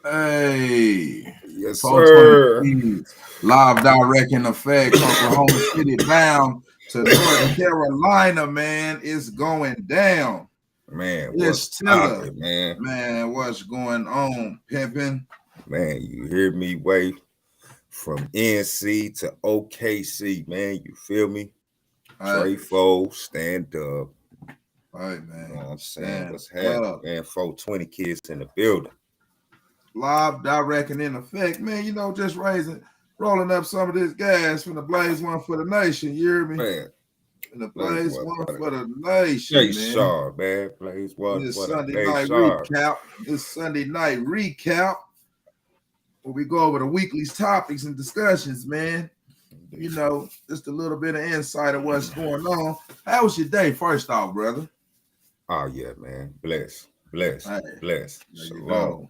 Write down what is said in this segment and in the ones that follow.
Hey, Yes, 420 sir. Keys, live direct in effect, Oklahoma City bound to North Carolina, man. It's going down. Man, It's what's Tiller. poppin', man? Man, what's going on, pimping? Man, you hear me way from NC to OKC, man. You feel me? Trey Foe, stand up. Hey, You man. know what I'm saying? Stand What's happening, up. man? 420 kids in the building. Live direct and in effect, man. Just rolling up some of this gas from the Blaze One for the Nation. You hear me? Man, And the Blaze One for the Nation, Jay man. Shaw, man. Blaze One This for the Sunday Blaze night Shaw. recap. This Sunday night recap, where we go over the weekly's topics and discussions, man. Just a little bit of insight of what's going on. How was your day, first off, brother? Oh yeah, man. Bless. Hey, Shalom.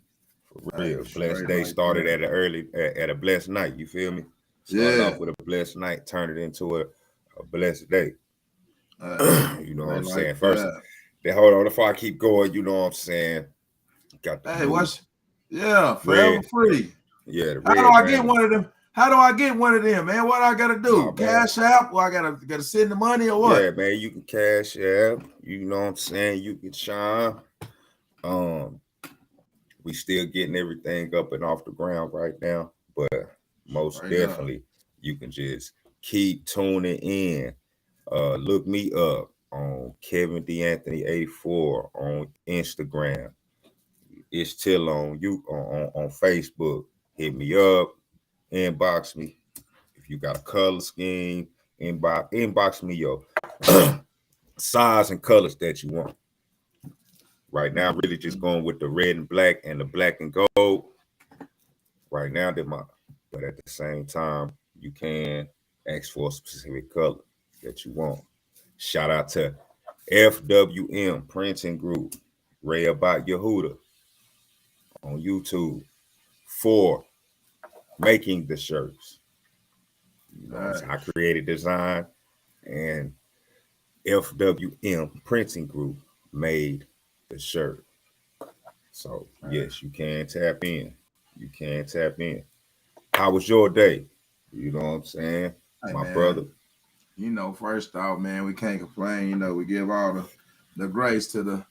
For real. Blessed day started at a blessed night. You feel me? Started off with a blessed night, turned it into a blessed day. You know what I'm saying? First, hold on before I keep going. You know what I'm saying? Got the forever free. Yeah, how do I get one of them? How do I get one of them, man? What I gotta do? Cash App? Or I gotta send the money or what? Yeah, man, you can cash app. You know what I'm saying? You can shine. We still getting everything up and off the ground right now, but most definitely you can just keep tuning in. Look me up on Kevin DeAnthony 84 on Instagram. It's still on you on Facebook. Hit me up, inbox me. If you got a color scheme, inbox me your size and colors that you want. Right now, I'm really just going with the red and black and the black and gold. Right now, but at the same time, you can ask for a specific color that you want. Shout out to FWM Printing Group, Ray About Yehuda on YouTube for making the shirts. I created design, and FWM Printing Group made the shirt. So yes, you can tap in. You can tap in. How was your day? You know what I'm saying, my brother. First off, man, we can't complain. We give all the grace to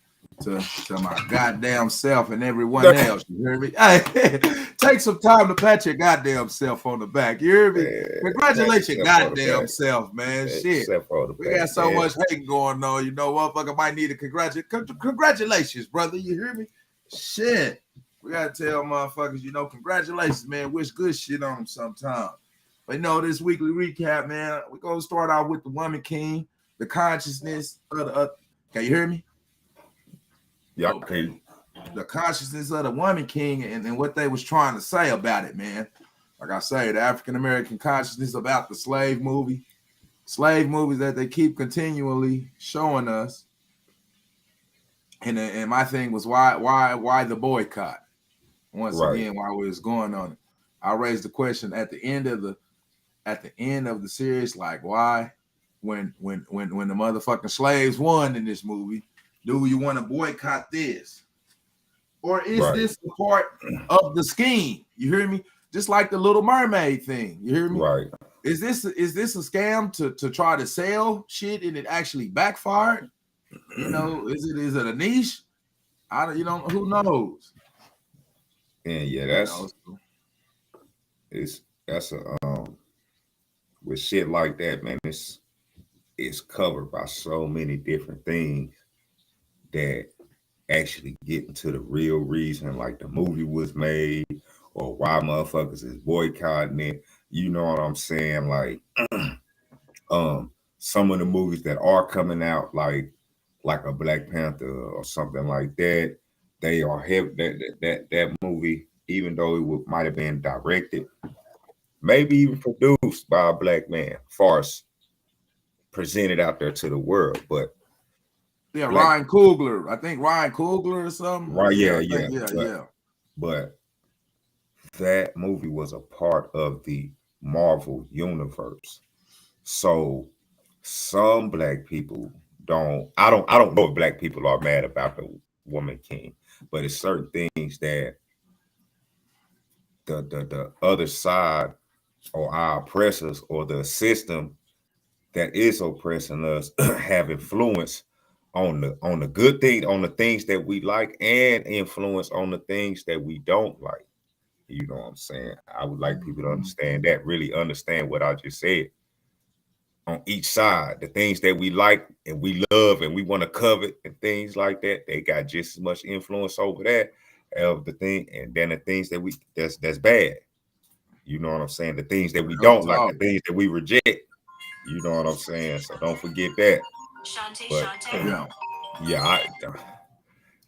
my goddamn self and everyone else. You hear me? Hey, take some time to pat your goddamn self on the back. You hear me? Congratulations, your goddamn self, man. Shit. We got so much hating going on. Motherfucker might need a congratulations, brother. You hear me? Shit. We gotta tell motherfuckers, congratulations, man. Wish good shit on them sometime. But this weekly recap, man, we're gonna start out with the Woman King, the consciousness of the can you hear me? Yeah, okay. The consciousness of the Woman King and what they was trying to say about it, man. Like I say, the African American consciousness about the slave movies that they keep continually showing us. And my thing was why the boycott? Once again, while we was going on it, I raised the question at the end of the series, like why, when the motherfucking slaves won in this movie, do you want to boycott this, or is this a part of the scheme? You hear me? Just like the Little Mermaid thing. You hear me? Right. Is this a scam to try to sell shit and it actually backfired? Is it a niche? Who knows? And yeah, that's with shit like that, man. It's covered by so many different things that actually get into the real reason, like the movie was made or why motherfuckers is boycotting it. You know what I'm saying? Like, some of the movies that are coming out, like like a Black Panther or something like that. They are heavy. That movie, even though might have been directed, maybe even produced by a black man, farce presented out there to the world. But Yeah, black, Ryan Coogler. I think Ryan Coogler or something. right? Yeah, Yeah, I yeah. think, yeah, But yeah. but that movie was a part of the Marvel universe. So some black people I don't know if black people are mad about the woman king, but it's certain things that the other side or our oppressors or the system that is oppressing us have influence on the good thing, on the things that we like, and influence on the things that we don't like. You know what I'm saying? I would like people to understand that, really understand what I just said. On each side, the things that we like and we love and we want to covet and things like that, they got just as much influence over that of the thing, and then the things that that's bad. You know what I'm saying? The things that we Real don't like, the talk. things that we reject. You know what I'm saying? So don't forget that. But Yeah. yeah,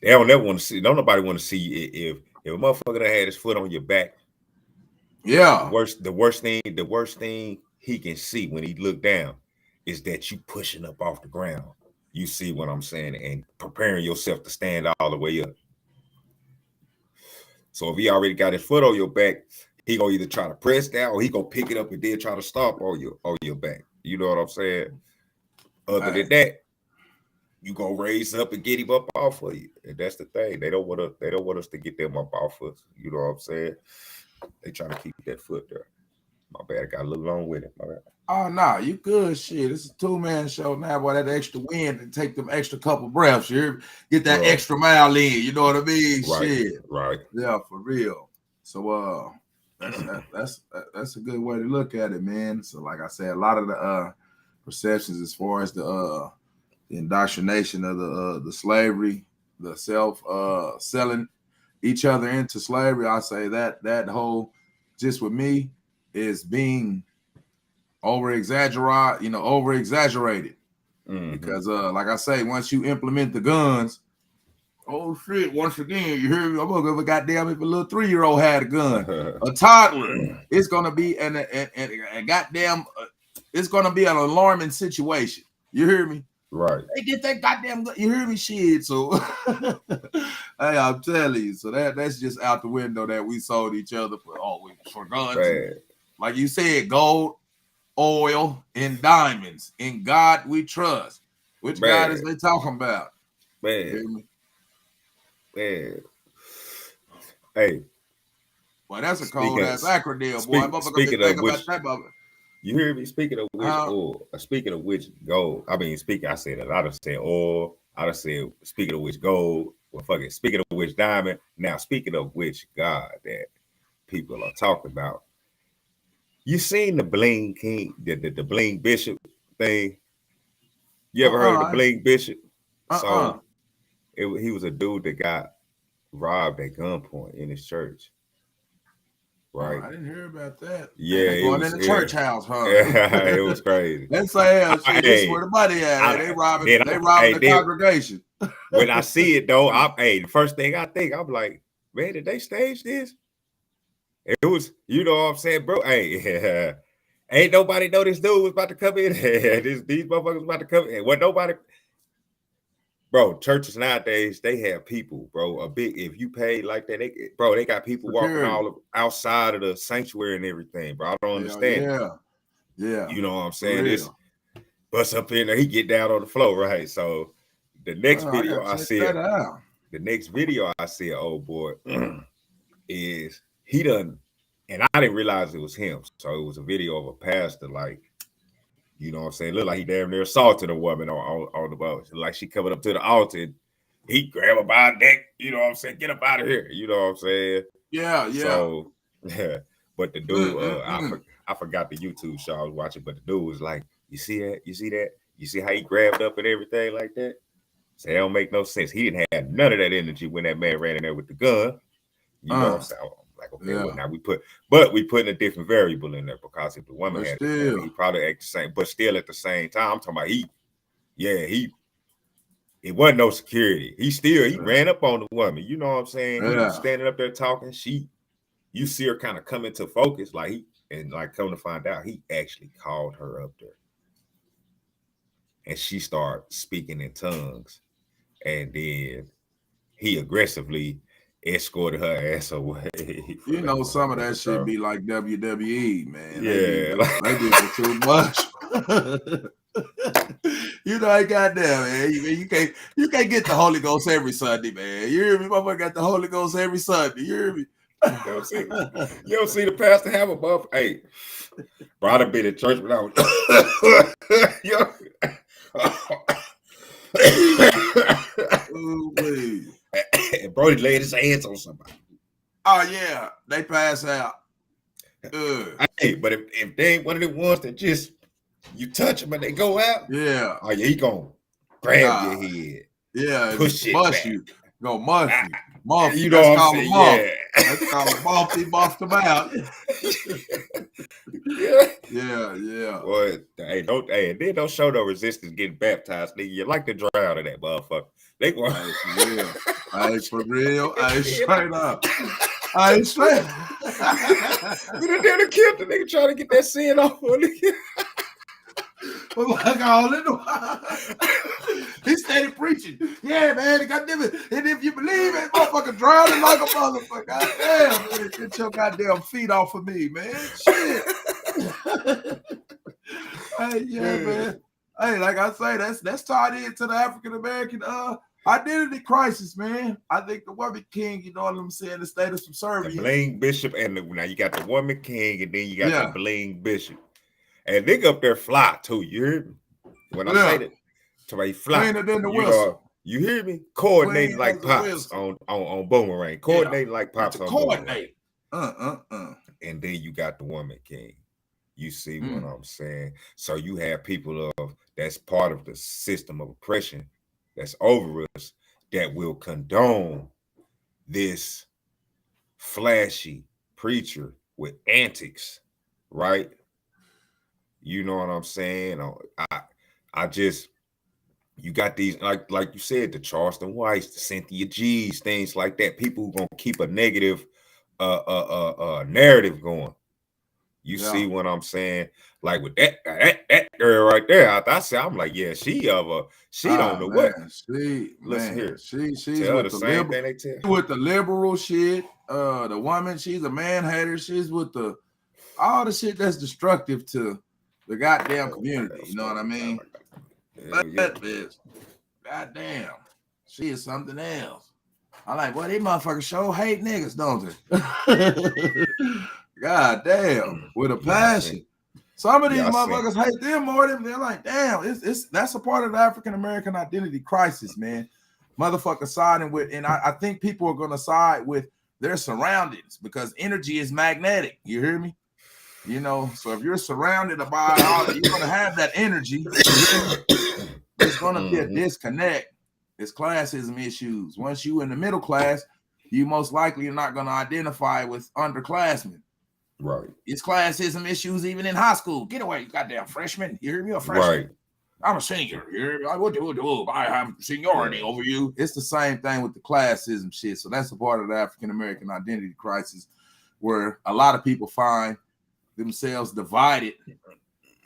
they don't never want to see. Don't nobody want to see if a motherfucker that had his foot on your back. The Yeah. worst thing he can see when he look down is that you pushing up off the ground. You see what I'm saying, and preparing yourself to stand all the way up. So if he already got his foot on your back, he gonna either try to press down or he gonna pick it up and then try to stomp on your back. You know what I'm saying? Other Hey. than that, you gonna raise up and get him up off of you. And that's the thing. They don't want us to get them up off us. You know what I'm saying? They trying to keep that foot there. My bad, I got a little long with it. My bad. Oh no, you good shit. It's a two-man show now, boy. That extra wind and take them extra couple breaths. You hear me? Get that Bro, extra mile in. You know what I mean? right, Shit. right. Yeah, for real. So that's a good way to look at it, man. So like I said, a lot of the perceptions as far as the indoctrination of the slavery, the self selling each other into slavery, I say that whole just with me is being over exaggerated Mm-hmm. because like I say, once you implement the guns, oh shit, once again, you hear me? I'm gonna give a goddamn if a little 3-year-old had a gun, a toddler, it's gonna be and goddamn it's gonna be an alarming situation. You hear me? Right. They get that goddamn gun. You hear me? Shit. So hey, I'm telling you, so that's just out the window that we sold each other for guns and Bad, like you said, gold, oil, and diamonds. In God we trust. Which God is bad, they talking about? You bad, hear me? bad. Hey, Boy, that's a cold speaking ass acronym, boy. Motherfucker been speaking of thinking about which, that mother. you hear me? Speaking of which Uh, oil, speaking of which gold. I mean, speaking. I said a lot of said oil. I done said speaking of which gold. Well, fuck it. Speaking of which diamond. Now speaking of which God that people are talking about. You seen the bling king, the bling bishop thing? You ever heard of the uh-uh. bling bishop? Uh-uh. So he was a dude that got robbed at gunpoint in his church, Oh, right? I didn't hear about that. Man, Yeah, they it going in was the yeah, church house, huh? it was crazy. That's say shit. This is where Hey, the money at. Hey, I then they I robbing hey the then congregation. when I see it though, the first thing I think, I'm like, man, did they stage this? It was, you know what I'm saying, bro? Hey, ain't nobody know this dude was about to come in. These motherfuckers about to come in. What nobody, bro? Churches nowadays they have people, bro. A big if you pay like that, they got people walking Security. outside of the sanctuary and everything, bro. I don't Hell understand it. yeah. Yeah. You know what I'm For saying? This real. bust up in there, he get down on the floor, right? So the next I video gotta I check see, that out. the next video I see, old boy, is he done, and I didn't realize it was him. So it was a video of a pastor, like, you know what I'm saying? Look like he damn near assaulted a woman on the boat. Like she coming up to the altar, and he grab her by the neck, you know what I'm saying? Get up out of here, you know what I'm saying? Yeah, yeah. So, yeah. But the dude, I forgot the YouTube show I was watching, but the dude was like, you see that? You see that? You see how he grabbed up and everything like that? So it don't make no sense. He didn't have none of that energy when that man ran in there with the gun. You know what I'm saying? I'm like, okay, well Yeah. now we put a different variable in there because if the woman But had a gun, still. he probably act the same. But still at the same time, I'm talking about he it wasn't no security. He ran up on the woman. You know what I'm saying? He was standing up there talking. You see her kind of come into focus, like come to find out, he actually called her up there, and she started speaking in tongues, and then he aggressively escorted her ass away. You know, some of that shit be like WWE, man. Yeah, they be too much. You know, I goddamn, man. You can't get the Holy Ghost every Sunday, man. You hear me? Motherfucker got the Holy Ghost every Sunday. You hear me? You don't see the pastor have a buff. Hey, bro, I've been in church when I was and Brody laid his hands on somebody. Oh yeah, they pass out. Hey, but if they ain't one of the ones that just you touch them and they go out, yeah, oh yeah, he gonna grab your head, push it back. You, go mush you. Muff, you know what I'm saying? Yeah. That's called a muff. He muffed them out. Yeah. Boy, they don't show no resistance getting baptized, nigga. You like to drown in that motherfucker. They go for real. Straight up. I ain't straight. We done killed the nigga trying to get that sin off. He started preaching. Yeah, man. Goddamn it. And if you believe it, motherfucker drowning like a motherfucker. Goddamn, man. Get your goddamn feet off of me, man. Shit. Hey, yeah, man. Hey, like I say, that's tied into the African American identity crisis, man. I think the woman king, you know what I'm saying, the state of subservience. The bling bishop, and now you got the woman king, and then you got the bling bishop. And they up there fly too. You hear me? When I say that, to my fly. You hear me? Coordinating like pops on Boomerang. Coordinating like pops on Boomerang. And then you got the woman king. You see what I'm saying? So you have people that's part of the system of oppression that's over us that will condone this flashy preacher with antics, right? You know what I'm saying? I just, you got these, like you said, the Charleston Whites, the Cynthia G's, things like that. People who gonna keep a negative narrative going. You see what I'm saying? Like with that girl right there, I'm like, yeah, she don't know what. Listen here, she's tell with the same thing they tell. With the liberal shit, the woman, she's a man hater. She's with all the shit that's destructive to the goddamn community. You know what I mean? That bitch, goddamn, she is something else. I'm like, well, these motherfuckers sure hate niggas, don't they? God damn, with a passion. Some of these motherfuckers hate them more than they're like, damn, that's a part of the African American identity crisis, man. Motherfuckers siding with, and I think people are gonna side with their surroundings because energy is magnetic. You hear me? You know, so if you're surrounded by all, you're gonna have that energy. There's gonna be a disconnect. It's classism issues. Once you in the middle class, you most likely are not gonna identify with underclassmen. Right. It's classism issues even in high school. Get away, you goddamn freshman. You hear me? A freshman. Right. I'm a senior. I have seniority over you. It's the same thing with the classism shit. So that's a part of the African American identity crisis where a lot of people find themselves divided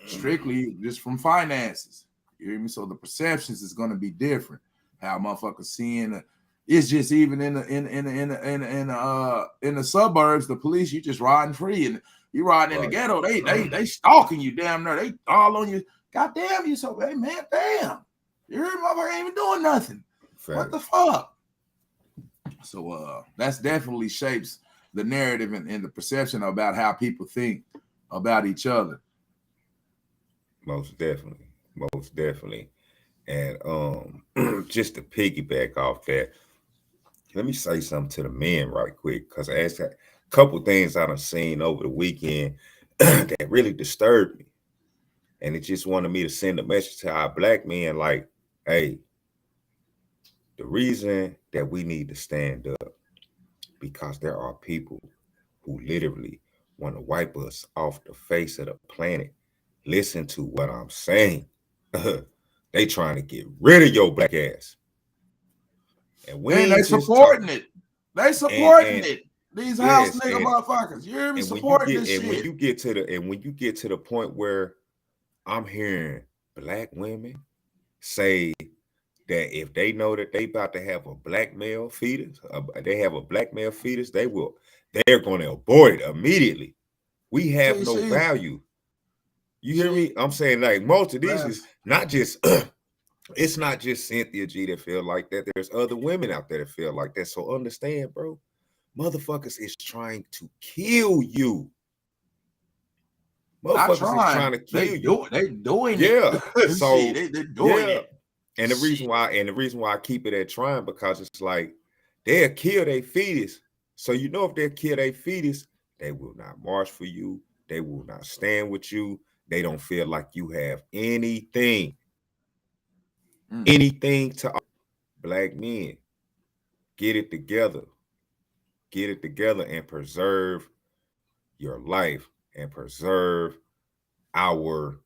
strictly just from finances. You hear me? So the perceptions is going to be different. How motherfuckers seeing it's just even in the suburbs, the police, you just riding free, and you riding in the ghetto, they stalking you damn near. They all on you. God damn you, so hey man, damn. You hear motherfucker ain't even doing nothing. Fair. What the fuck? So that's definitely shapes the narrative and the perception about how people think about each other. Most definitely. And just to piggyback off that, let me say something to the men right quick, because I asked a couple things I done seen over the weekend that really disturbed me. And it just wanted me to send a message to our black men like, hey, the reason that we need to stand up, because there are people who literally want to wipe us off the face of the planet. Listen to what I'm saying. They trying to get rid of your black ass. And we And they ain't just supporting talking. it. They supporting And it. These house yes, nigga motherfuckers. You hear me? and when you Supporting get this shit. when you get to the point where I'm hearing black women say that if they know that they about to have a black male fetus, they have a black male fetus, they're going to abort it immediately. We have no value. You hear me? I'm saying like most of these is not just it's not just Cynthia G that feel like that. There's other women out there that feel like that. So understand, bro. Motherfuckers is trying to kill you. Motherfuckers is trying to kill you. They doing yeah. it. So they doing it. And the reason why I keep it at trying, because it's like they'll kill their fetus. So you know if they kill their fetus, they will not march for you. They will not stand with you. They don't feel like you have anything to offer. Black men. Get it together. Get it together and preserve your life and preserve our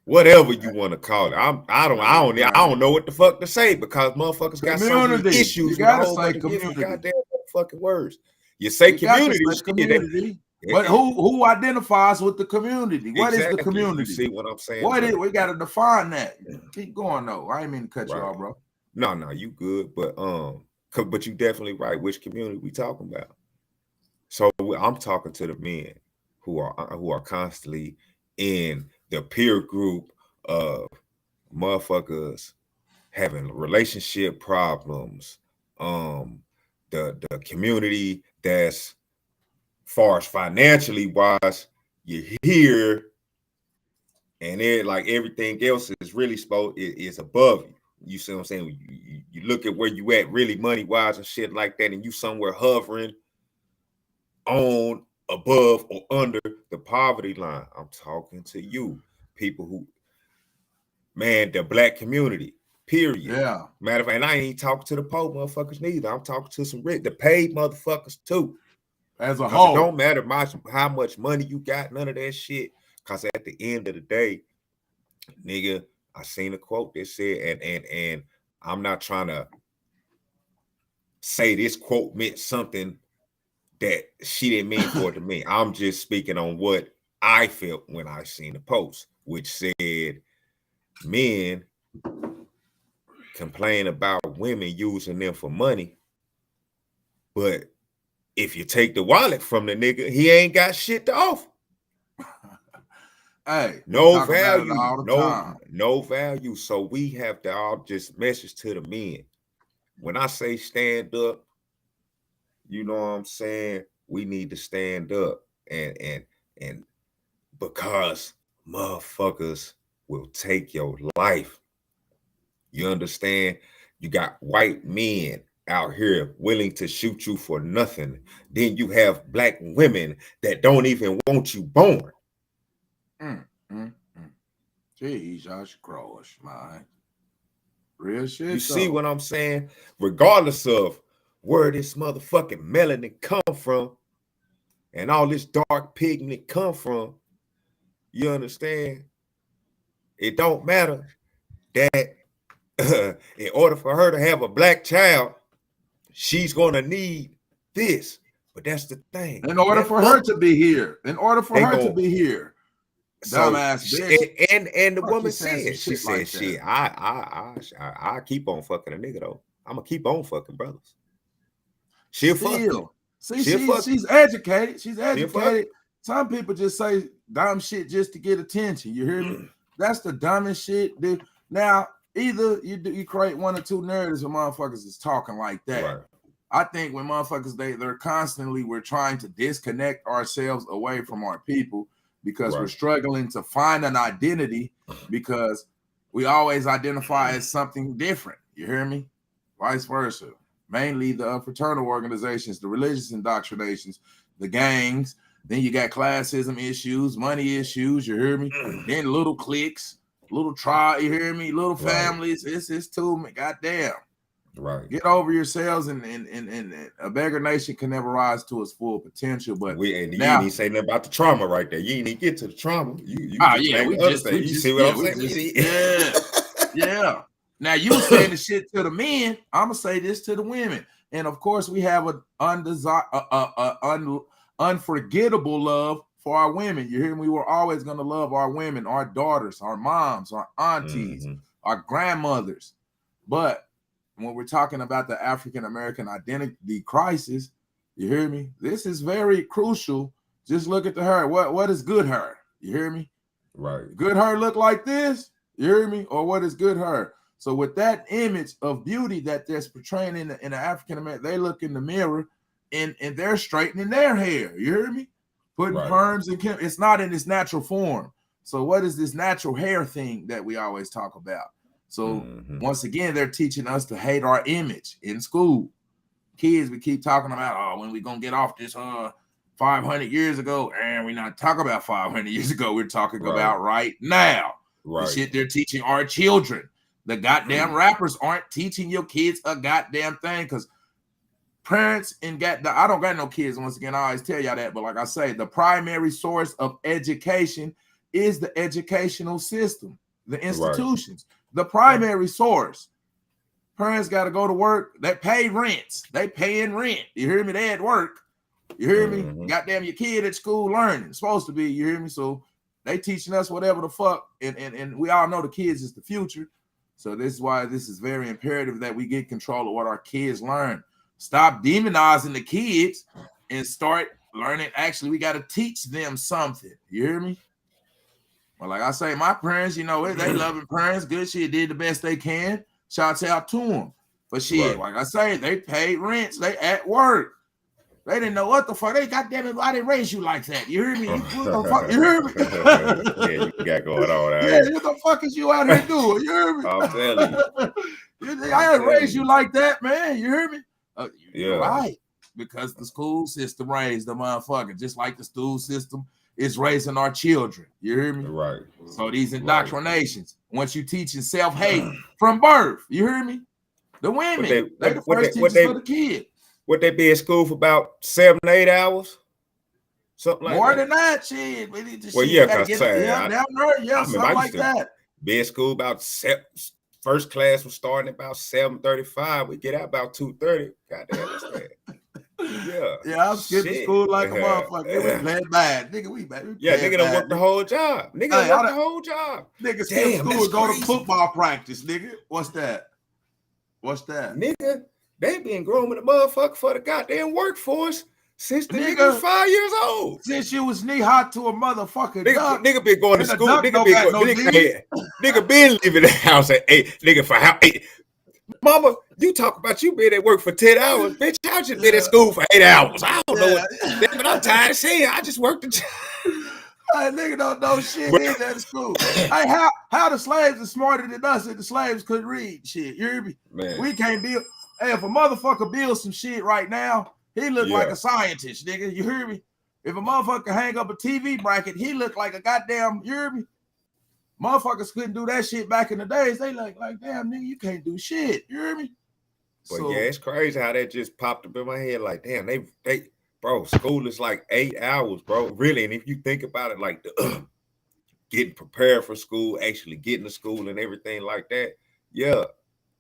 whatever you want to call it. I don't know what the fuck to say, because motherfuckers got so many issues with a whole bunch of different goddamn fucking words. You say community, but who identifies with the community? What is the community? You see what I'm saying? We got to define that. Keep going though. I ain't mean to cut you off, bro. No, you good, but you definitely right. Which community we talking about? So I'm talking to the men who are constantly in the peer group of motherfuckers having relationship problems. The community that's far as financially wise, you hear, and it like everything else is really is above you. You see what I'm saying? You look at where you at really money wise and shit like that, and you somewhere hovering on, above, or under the poverty line. I'm talking to you, people who, man, the black community, period. Yeah. Matter of fact, and I ain't talking to the poor motherfuckers neither. I'm talking to some rich, the paid motherfuckers too. As a whole. It don't matter how much money you got, none of that shit. Because at the end of the day, nigga, I seen a quote that said, and I'm not trying to say this quote meant something that she didn't mean for it to mean. I'm just speaking on what I felt when I seen the post, which said men complain about women using them for money, but if you take the wallet from the nigga, he ain't got shit to offer. Hey, no value, no value. So we have to all just message to the men. When I say stand up, you know what I'm saying? We need to stand up and because motherfuckers will take your life. You understand? You got white men out here willing to shoot you for nothing. Then you have black women that don't even want you born. Jeez, Josh Cross, man. Real shit. You see what I'm saying? Regardless of where this motherfucking melanin come from and all this dark pigment come from, you understand? It don't matter that in order for her to have a black child, she's gonna need this. But that's the thing. In order for her to be here. Dumbass bitch. And the woman said, she said, shit, I keep on fucking a nigga though. I'm gonna keep on fucking brothers. She'll fuck you. See, she's educated. She's educated. Some people just say dumb shit just to get attention. You hear me? That's the dumbest shit. Dude. Now, either you create one or two narratives when motherfuckers is talking like that. Right. I think when motherfuckers, they're constantly, we're trying to disconnect ourselves away from our people because we're struggling to find an identity because we always identify as something different. You hear me? Vice versa. Mainly the fraternal organizations, the religious indoctrinations, the gangs. Then you got classism issues, money issues. You hear me? Then little cliques, little tribe. You hear me? Little families. It's too many. Goddamn. Right. Get over yourselves, and a beggar nation can never rise to its full potential. But you ain't even say nothing about the trauma right there. You ain't even get to the trauma. You see what I'm saying? Yeah. Now you saying the shit to the men. I'm gonna say this to the women, and of course we have an unforgettable love for our women. You hear me? We're always gonna love our women, our daughters, our moms, our aunties, our grandmothers. But when we're talking about the African American identity crisis, you hear me? This is very crucial. Just look at the hair. What is good hair? You hear me? Right. Good hair look like this? You hear me? Or what is good hair? So with that image of beauty that they're portraying in the African American, they look in the mirror and they're straightening their hair. You hear me? Putting perms and it's not in its natural form. So what is this natural hair thing that we always talk about? So once again, they're teaching us to hate our image in school. Kids, we keep talking about, oh, when we gonna get off this 500 years ago, and we're not talking about 500 years ago. We're talking about right now. The shit they're teaching our children. The goddamn rappers aren't teaching your kids a goddamn thing because parents and I don't got no kids. Once again, I always tell y'all that, but like I say, the primary source of education is the educational system, the institutions, the primary source. Parents got to go to work. They pay rents. They paying rent. You hear me? They at work. You hear me? Goddamn, your kid at school learning. It's supposed to be. You hear me? So they teaching us whatever the fuck. And we all know the kids is the future. So this is why this is very imperative that we get control of what our kids learn. Stop demonizing the kids and start learning. Actually, we got to teach them something. You hear me? Well, like I say, my parents, you know, they loving parents. Good shit. Did the best they can. Shouts out to them. But shit, like I say, they paid rents. They at work. They didn't know what the fuck. They goddamn it, why they raise you like that? You hear me? What the fuck? You hear me? Yeah, you got going on out here. What the fuck is you out here doing? You hear me? I'm telling you. I didn't raise you like that, man. You hear me? You're right. Because the school system raised the motherfucker, just like the school system is raising our children. You hear me? Right. So these indoctrinations, once you teaching self-hate from birth, you hear me? The women, they the first teachers for the kid. Would they be at school for about 7 to 8 hours? Something like more that. More than that, shit. Well, yeah, because something like that. Be at school about first class was starting at about 7:35. We get out about 2:30. Goddamn, what's that? Yeah, I'm skipping school like a motherfucker. We playing bad. Nigga, we bad. Nigga done worked the whole job. Nigga done worked the whole job. Nigga skip school and go to football practice, nigga. What's that? Nigga, they been grooming the motherfucker for the goddamn workforce since the nigga was 5 years old. Since you was knee hot to a motherfucking duck. Nigga been going to school. Nigga been leaving the house at 8. Nigga for how 8. Mama, you talk about you been at work for 10 hours. Bitch, I just been at school for 8 hours. I don't know what. But I'm tired of saying I just worked the job. Nigga don't know shit in that school. Hey, how the slaves are smarter than us and the slaves couldn't read shit. You hear me? Man. We can't build. Hey, if a motherfucker builds some shit right now, he look like a scientist, nigga. You hear me? If a motherfucker hang up a TV bracket, he look like a goddamn, you hear me? Motherfuckers couldn't do that shit back in the days. They like damn, nigga, you can't do shit. You hear me? But so, it's crazy how that just popped up in my head. Like, damn, they bro, school is like 8 hours, bro. Really. And if you think about it, like getting prepared for school, actually getting to school and everything like that. Yeah,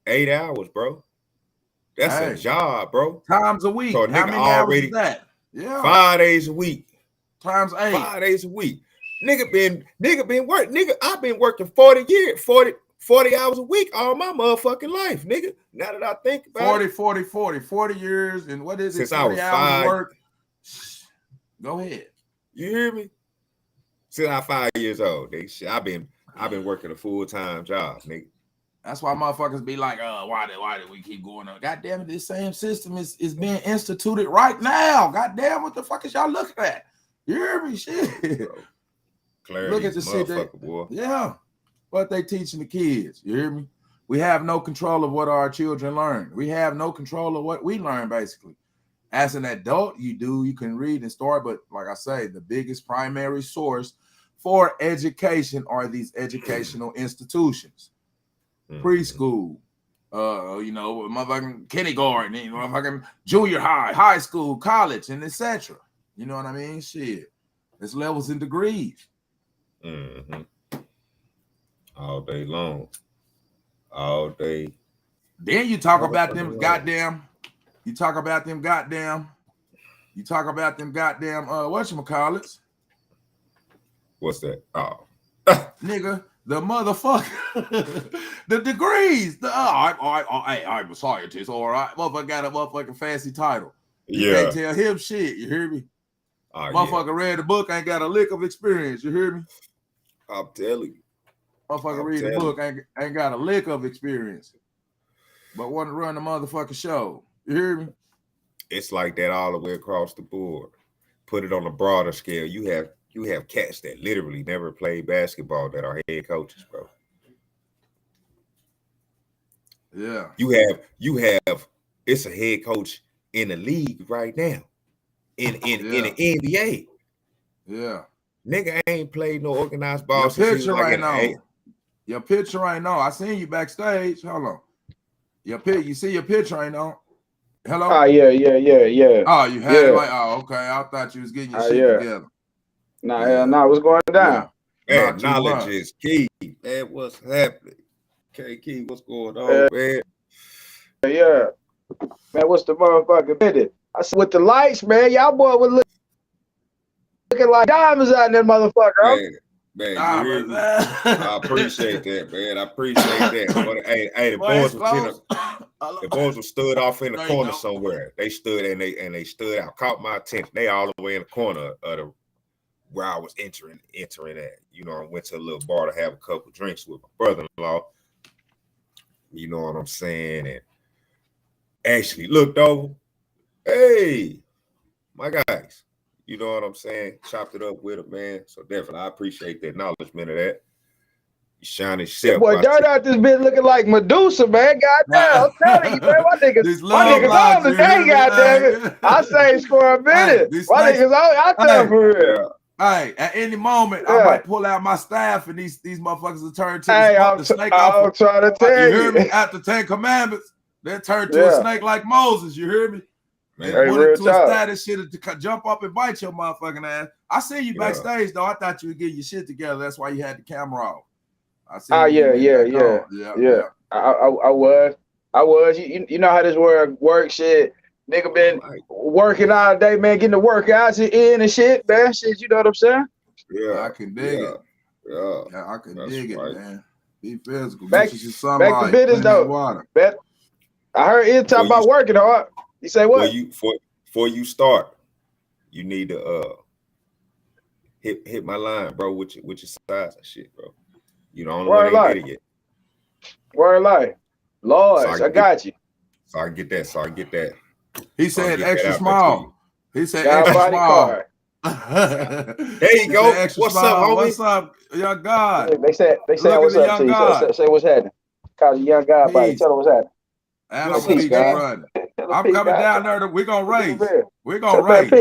8 hours, bro. That's a job, bro. Times a week. So how many hours is that? Yeah. 5 days a week. Times 8. 5 days a week. Nigga been working. Nigga, I've been working 40 hours a week all my motherfucking life, nigga. Now that I think about 40 years, and what is it? Since I was 5. Work. Go ahead. You hear me? Since I'm 5 years old, nigga. I've been working a full-time job, nigga. That's why motherfuckers be like, why did we keep going on? God damn it, this same system is being instituted right now. God damn, what the fuck is y'all looking at? You hear me? Shit. Clarity, look at the shit boy. Yeah. What they teaching the kids. You hear me? We have no control of what our children learn. We have no control of what we learn, basically. As an adult, you can read and start, but like I say, the biggest primary source for education are these educational institutions. Preschool, motherfucking kindergarten, motherfucking junior high, high school, college, and etc. You know what I mean? Shit. There's levels and degrees. All day long. all day. Then you talk about them goddamn. You talk about them goddamn. Whatchamacallits. What's that? Oh. Nigga, the motherfucker. The degrees. I'm a scientist, all right. Motherfucker got a motherfucking fancy title. You can't tell him shit, you hear me? Motherfucker read the book, ain't got a lick of experience, you hear me? I'm telling you. Motherfucker read the book, ain't got a lick of experience. But want to run the motherfucking show. You hear me? It's like that all the way across the board. Put it on a broader scale. You have cats that literally never played basketball that are head coaches, bro. Yeah. You have it's a head coach in the league right now. In the NBA. Yeah. Nigga ain't played no organized ball. Your picture right now. Your picture right now. I seen you backstage. Hold on. You see your picture right now. Hello? Oh, yeah. Oh, you had it like, oh, okay. I thought you was getting your shit together. Nah, what's going down? Yeah. Man, knowledge is key. Man, what's happening? KK, what's going on, man? Yeah. Man, what's the motherfucking minute? I said with the lights, man, y'all boy was looking like diamonds out in that motherfucker. Man, I appreciate that, man. I appreciate that. But hey, the boys were stood off in the corner somewhere. They stood and they stood out, caught my attention. They all the way in the corner of where I was entering at. You know, I went to a little bar to have a couple drinks with my brother-in-law. You know what I'm saying? And actually looked over. Hey, my guys. You know what I'm saying? Chopped it up with him, man. So definitely, I appreciate the acknowledgement of that. You shine yourself. Boy, dirt out this bitch looking like Medusa, man. Goddamn, I'm telling you, man. My niggas on today, goddamn it. I say for a minute. My niggas out there for real. Hey, at any moment, I might pull out my staff and these motherfuckers will turn to the snake. I'm trying to tell you. You hear me? After 10 commandments, they turn to a snake like Moses. You hear me? Man, wanted to establish shit to jump up and bite your motherfucking ass. I see you backstage though. I thought you were getting your shit together. That's why you had the camera off. I see. Yeah. I was. You know how this work shit. Nigga been working all day, man, getting the workouts in and shit, man. Shit, you know what I'm saying? Yeah, I can dig it. Yeah, I can dig it, man. Be physical. Back to business though. I heard it talk about working hard. You say what? Before you start, you need to hit my line, bro, with your size and shit, bro. You know, I don't get it yet. Word life. Lord, I got you. So I get that. He said extra small. He said extra small. There you go. What's up, homie? What's up, young God? They said what's up to you. Say what's happening. Call you young God, buddy. Tell them what's happening. I'm coming down there. We're gonna race. We're gonna race.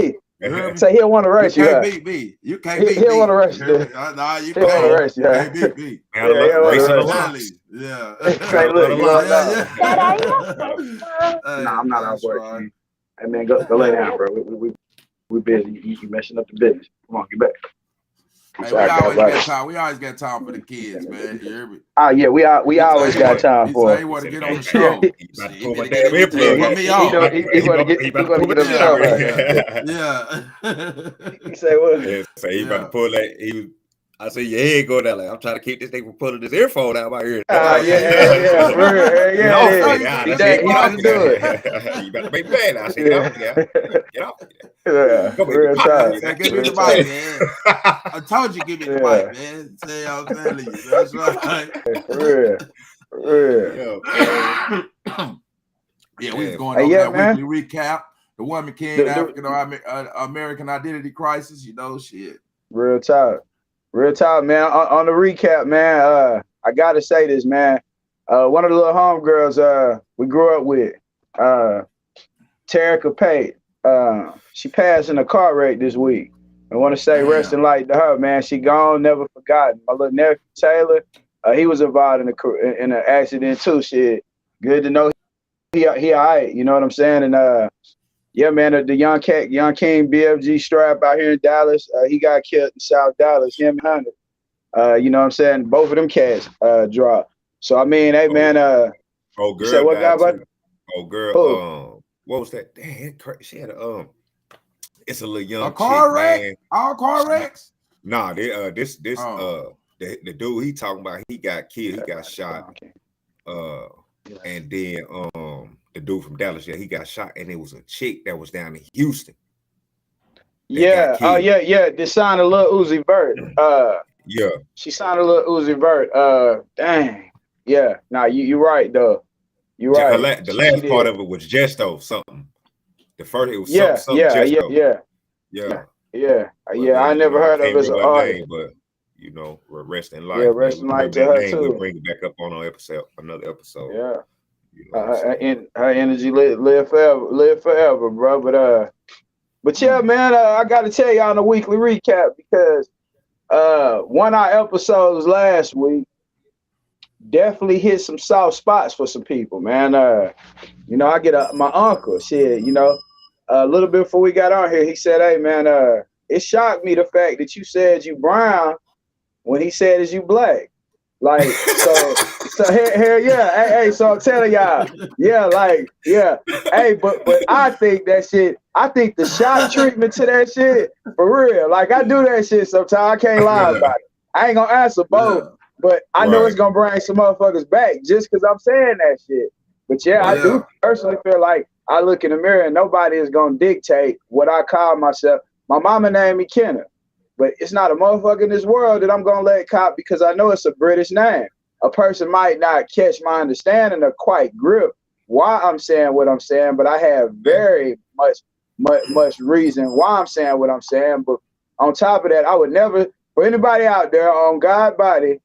Say he don't want to race you. You can't beat me. You can't beat me. He don't want to race you. Nah, you can't beat me. Yeah. Say look. Nah, I'm not out work. Hey man, go lay down, bro. We busy. You messing up the business. Come on, get back. Hey, we always got time for the kids, man. You hear me? Oh yeah, we always got time for. He want to get on the show. He want to get on the show. Yeah. He say what? He about to pull that. I see your head go down. Like I'm trying to keep this thing from pulling this earphone out of my ear. Yeah. He about to do it. You better make bad. I said, get off. Yeah, real time. Give me the mic, man. I told you, give me the mic, man. Say I'm telling you. That's right. Real. Yeah, we was going over that weekly recap. The Woman King, African American Identity Crisis. You know, shit. Real talk, man. On the recap, man. I gotta say this, man. One of the little homegirls we grew up with, Terica Pate. She passed in a car wreck this week. I want to say rest in light to her, man. She gone, never forgotten. My little nephew Taylor, he was involved in an accident too. Shit, good to know he all right. You know what I'm saying? And yeah, man, the young King BFG Strap out here in Dallas, he got killed in South Dallas. Him and Hunter. You know what I'm saying? Both of them cats dropped. So I mean, hey man, old you said girl what guy, died buddy? too. Old girl, Who? what was that? Damn, she had a it's a little young A car chick, wreck? man. All car wrecks? Nah, this Oh. the dude he talking about, he got killed, he got shot. And then the dude from Dallas, yeah, he got shot, and it was a chick that was down in Houston that got Yeah. Oh killed. yeah. They signed a little Uzi Vert. Yeah. She signed a little Uzi Vert. Dang. Yeah. Nah, you're right though. You're right. The She last part did. of it was Jesto something. The first it was Yeah. something Jesto. Yeah. But I you never know, I heard of can't her as an remember her artist. name, but you know, rest in Yeah, life, man. rest We in can life remember to that her name. We'll too. bring it back up on another episode. Yeah. You know what I'm saying? Her energy live forever, bro. But yeah, man, I got to tell y'all on a weekly recap because one of our episodes last week definitely hit some soft spots for some people, man. You know, I get my uncle shit. You know, a little bit before we got on here, he said, "Hey, man, it shocked me the fact that you said you brown when he said is you black." Like, so here, yeah. Hey, so I'm telling y'all, yeah, like, yeah. Hey, but I think that shit, I think the shock treatment to that shit, for real. Like, I do that shit sometimes. I can't lie about it. I ain't gonna answer both, but I know it's gonna bring some motherfuckers back just because I'm saying that shit. But yeah, I do personally feel like I look in the mirror and nobody is gonna dictate what I call myself. My mama named me Kenneth. But it's not a motherfucker in this world that I'm gonna let cop because I know it's a British name. A person might not catch my understanding or quite grip why I'm saying what I'm saying, but I have very much reason why I'm saying what I'm saying. But on top of that, I would never, for anybody out there on God body,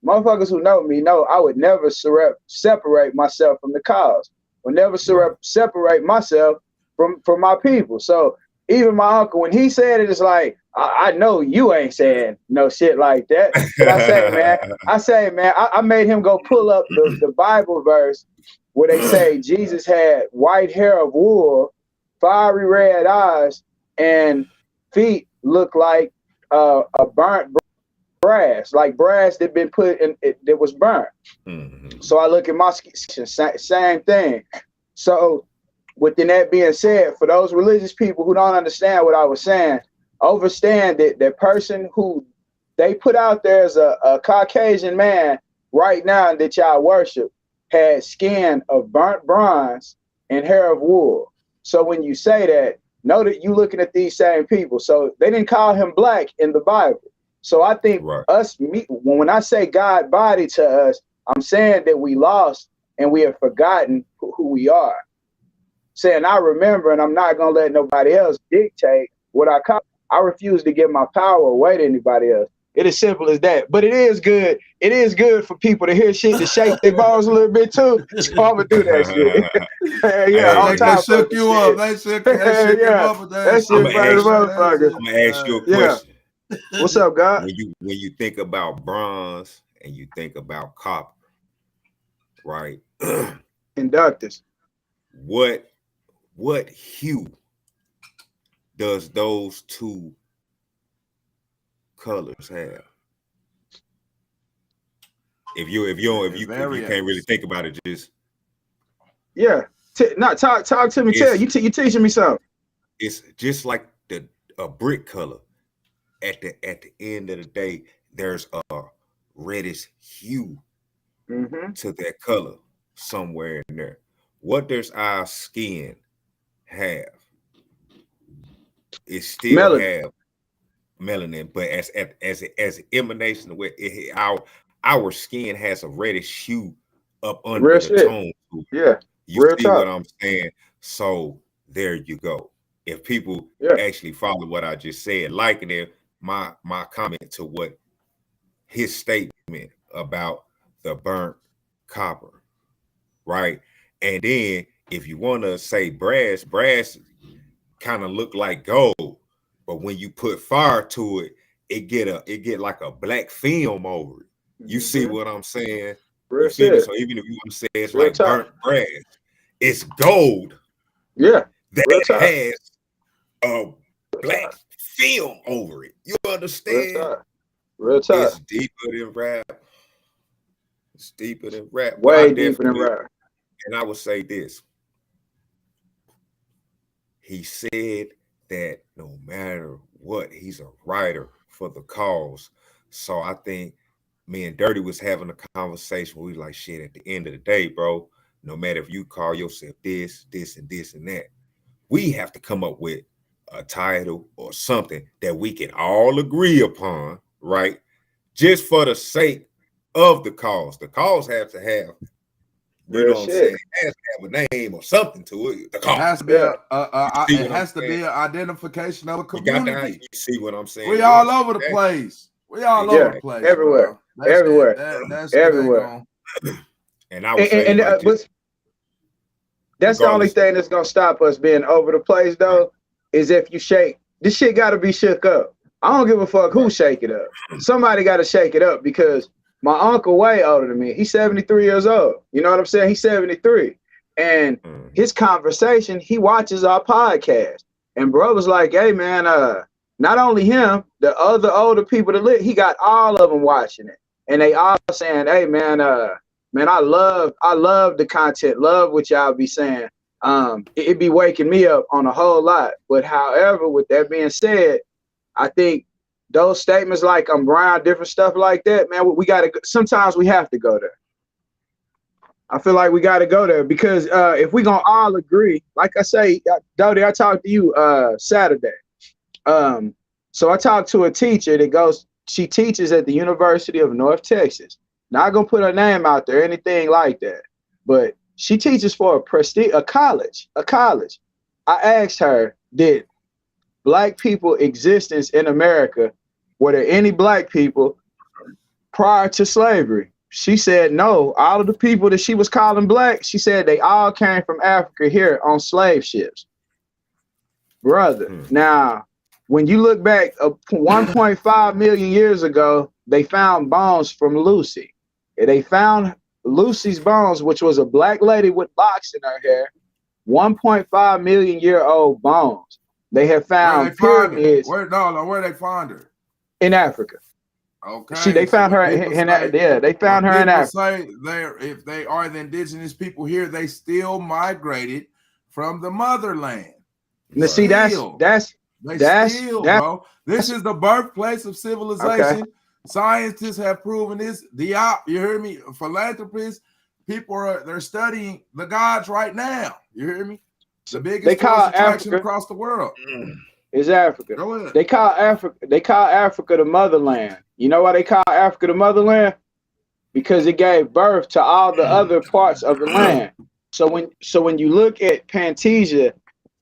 motherfuckers who know me know I would never separate myself from the cause. Would never separate myself from my people. So even my uncle, when he said it, it's like, I know you ain't saying no shit like that. But I say, man, I made him go pull up the Bible verse where they say Jesus had white hair of wool, fiery red eyes, and feet look like a burnt brass, like brass that been put in it that was burnt. Mm-hmm. So I look at my same thing. So within that being said, for those religious people who don't understand what I was saying, understand that person who they put out there as a Caucasian man right now that y'all worship had skin of burnt bronze and hair of wool. So when you say that, know that you looking at these same people. So they didn't call him black in the Bible. So I think when I say God body to us, I'm saying that we lost and we have forgotten who we are. Saying I remember and I'm not going to let nobody else dictate what I call. I refuse to give my power away to anybody else. It is simple as that. But it is good. It is good for people to hear shit to shake their balls a little bit too. So I'm gonna do that shit. Yeah, on top they shook you up. They shook you up with that shit. I'm gonna ask you a question. What's up, God? When you think about bronze and you think about copper, right? Conductors. What hue does those two colors have? If you can't really think about it, just talk to me. Tell you teaching me something. It's just like a brick color. At the end of the day, there's a reddish hue to that color somewhere in there. What does our skin have? It still have melanin, but as an emanation of where our skin has a reddish hue up under the tone. Yeah, you see what I'm saying? So there you go. If people actually follow what I just said, liking it, my comment to what his statement about the burnt copper, right? And then if you want to say brass kind of look like gold, but when you put fire to it, it get like a black film over it. You see what I'm saying? You see me? So even if you want to say it's like burnt brass, it's gold. Yeah, that has a black film over it. You understand? Real talk. It's deeper than rap. It's deeper than rap. But I Way deeper than definitely, rap. and I would say this. He said that no matter what, he's a writer for the cause. So I think me and Dirty was having a conversation. We like, shit, at the end of the day, bro, no matter if you call yourself this, this, and this, and that, we have to come up with a title or something that we can all agree upon, right? Just for the sake of the cause. The cause has to have, you know what I'm saying? It has to have a name or something to it. The cause. It has to be it has to be an identification of a community. You see what I'm saying? We all over the place. We all over the place. Everywhere. Bro. Everywhere. That's everywhere. And I would say that's the only thing that's gonna stop us being over the place, though, is if you shake. This shit gotta be shook up. I don't give a fuck who shake it up. Somebody gotta shake it up, because my uncle way older than me. He's 73 years old. You know what I'm saying? He's 73. And his conversation, he watches our podcast. And bro was like, hey man, not only him, the other older people that live, he got all of them watching it. And they all saying, hey man, man, I love the content, love what y'all be saying. It be waking me up on a whole lot. But however, with that being said, I think those statements like I'm brown, different stuff like that, man, we gotta, sometimes we have to go there. I feel like we gotta go there, because if we gonna all agree, like I say, Dodie, I talked to you Saturday. So I talked to a teacher she teaches at the University of North Texas. Not gonna put her name out there, anything like that, but she teaches for a college. I asked her, did Black people existence in America, were there any Black people prior to slavery? She said no. All of the people that she was calling Black, she said they all came from Africa here on slave ships. Brother, now, when you look back 1.5 million years ago, they found bones from Lucy. They found Lucy's bones, which was a Black lady with locks in her hair, 1.5 million year old bones. They have found pyramids. Where they find her? In Africa. Okay. They found her they found her in Africa. Say if they are the indigenous people here, they still migrated from the motherland. Now, see, that's bro. This is the birthplace of civilization. Okay. Scientists have proven this. You hear me? Philanthropists, they're studying the gods right now. You hear me? The biggest attraction across the world is Africa. They call Africa the motherland. You know why they call Africa the motherland? Because it gave birth to all the other parts of the land. So when you look at Pantasia,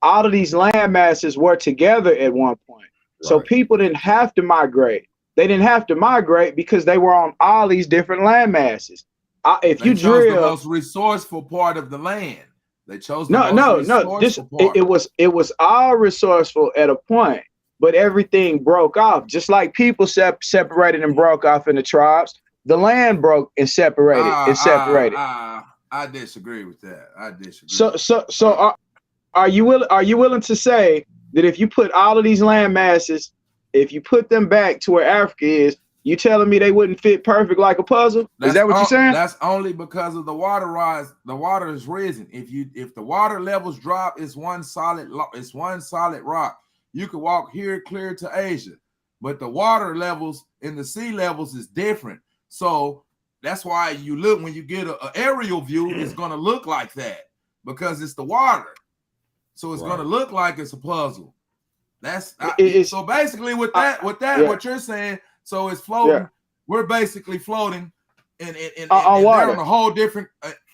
all of these land masses were together at one point. Right. So people didn't have to migrate. They didn't have to migrate because they were on all these different land masses. They chose the most resourceful part of the land. They chose it was all resourceful at a point, but everything broke off. Just like people separated and broke off in the tribes, the land broke and separated I disagree with that. I disagree. So are you willing to say that if you put all of these land masses, if you put them back to where Africa is, you telling me they wouldn't fit perfect like a puzzle? Is that what you're saying? That's only because of the water rise. The water has risen. If the water levels drop, it's one solid rock. You could walk here clear to Asia, but the water levels and the sea levels is different. So that's why you look, when you get an aerial view, it's gonna look like that because it's the water. So it's gonna look like it's a puzzle. So basically with that, what you're saying. So it's floating. Yeah. We're basically floating, and on water. They're on a whole different.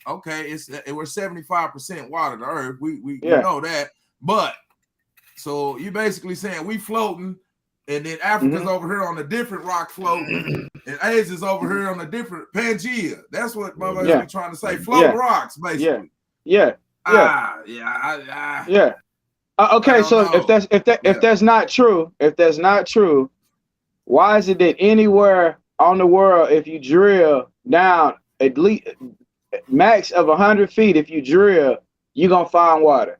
We're 75% water. The Earth. We know that. But so you basically saying we floating, and then Africa's over here on a different rock floating, and Asia's over here on a different Pangea. That's what motherfuckers be trying to say. Floating rocks, basically. Okay, so if that's not true, why is it that anywhere on the world, if you drill down at least max of 100 feet, if you drill, you're gonna find water.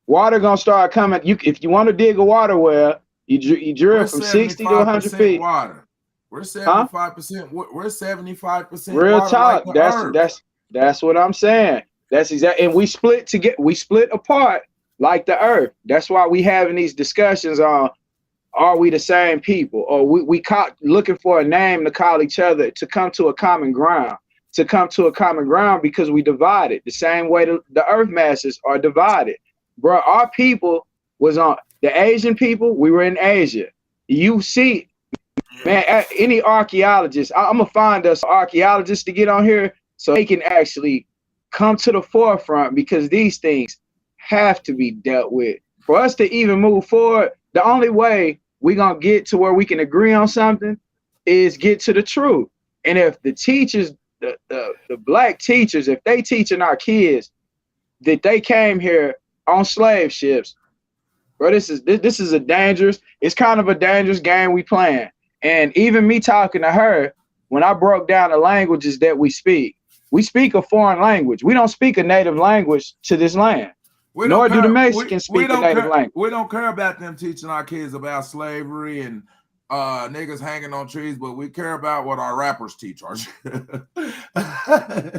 Water gonna start coming. If you want to dig a water well, you drill from 60 to 100 feet. Water. We're 75%. We're 75% Real water like talk. the earth. That's what I'm saying. That's exactly. And we split apart like the earth. That's why we having these discussions on, are we the same people, or we caught looking for a name to call each other to come to a common ground. Because we divided the same way the earth masses are divided. Bro, our people was on the Asian people. We were in Asia. You see, man, any archaeologist, I'm gonna find us archaeologists to get on here so they can actually come to the forefront, because these things have to be dealt with. For us to even move forward, the only way we're gonna get to where we can agree on something is get to the truth. And if the teachers, the black teachers, if they teaching our kids that they came here on slave ships, bro, this is a dangerous, it's kind of a dangerous game we playing. And even me talking to her, when I broke down the languages that we speak a foreign language. We don't speak a native language to this land. Nor do the Mexicans speak a native language. We don't care about them teaching our kids about slavery and niggas hanging on trees, but we care about what our rappers teach our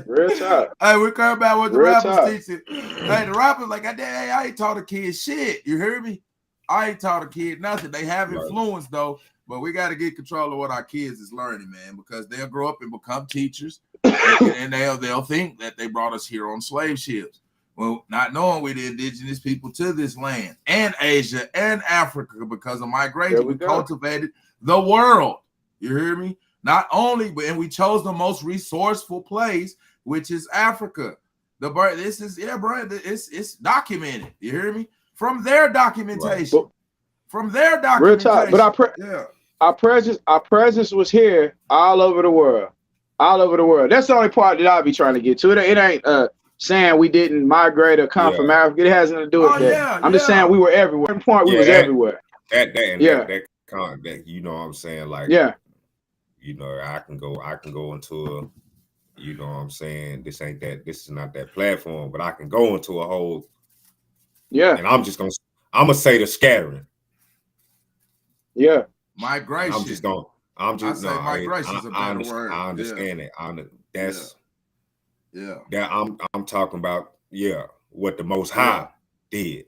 Real talk. Hey, we care about what the rappers teach. Hey, the rappers like, hey, I ain't taught a kid shit. You hear me? I ain't taught a kid nothing. They have influence though, but we got to get control of what our kids is learning, man, because they'll grow up and become teachers, and they'll think that they brought us here on slave ships. Well, not knowing we're the indigenous people to this land and Asia and Africa, because of migration, we cultivated the world. You hear me? Not only, but and we chose the most resourceful place, which is Africa. This is it's documented. You hear me? From their documentation. Right. From their documentation. Real talk. But our presence was here all over the world. All over the world. That's the only part that I'll be trying to get to. It ain't saying we didn't migrate or come from Africa. It has nothing to do with that. I'm just saying we were everywhere. At one point, we was everywhere. That you know what I'm saying? Like, you know, I can go into a, you know what I'm saying? This is not that platform, but I can go into a whole, and I'm gonna say the scattering. Migration. Migration is a better word. I understand it. That I'm talking about, what the Most High did.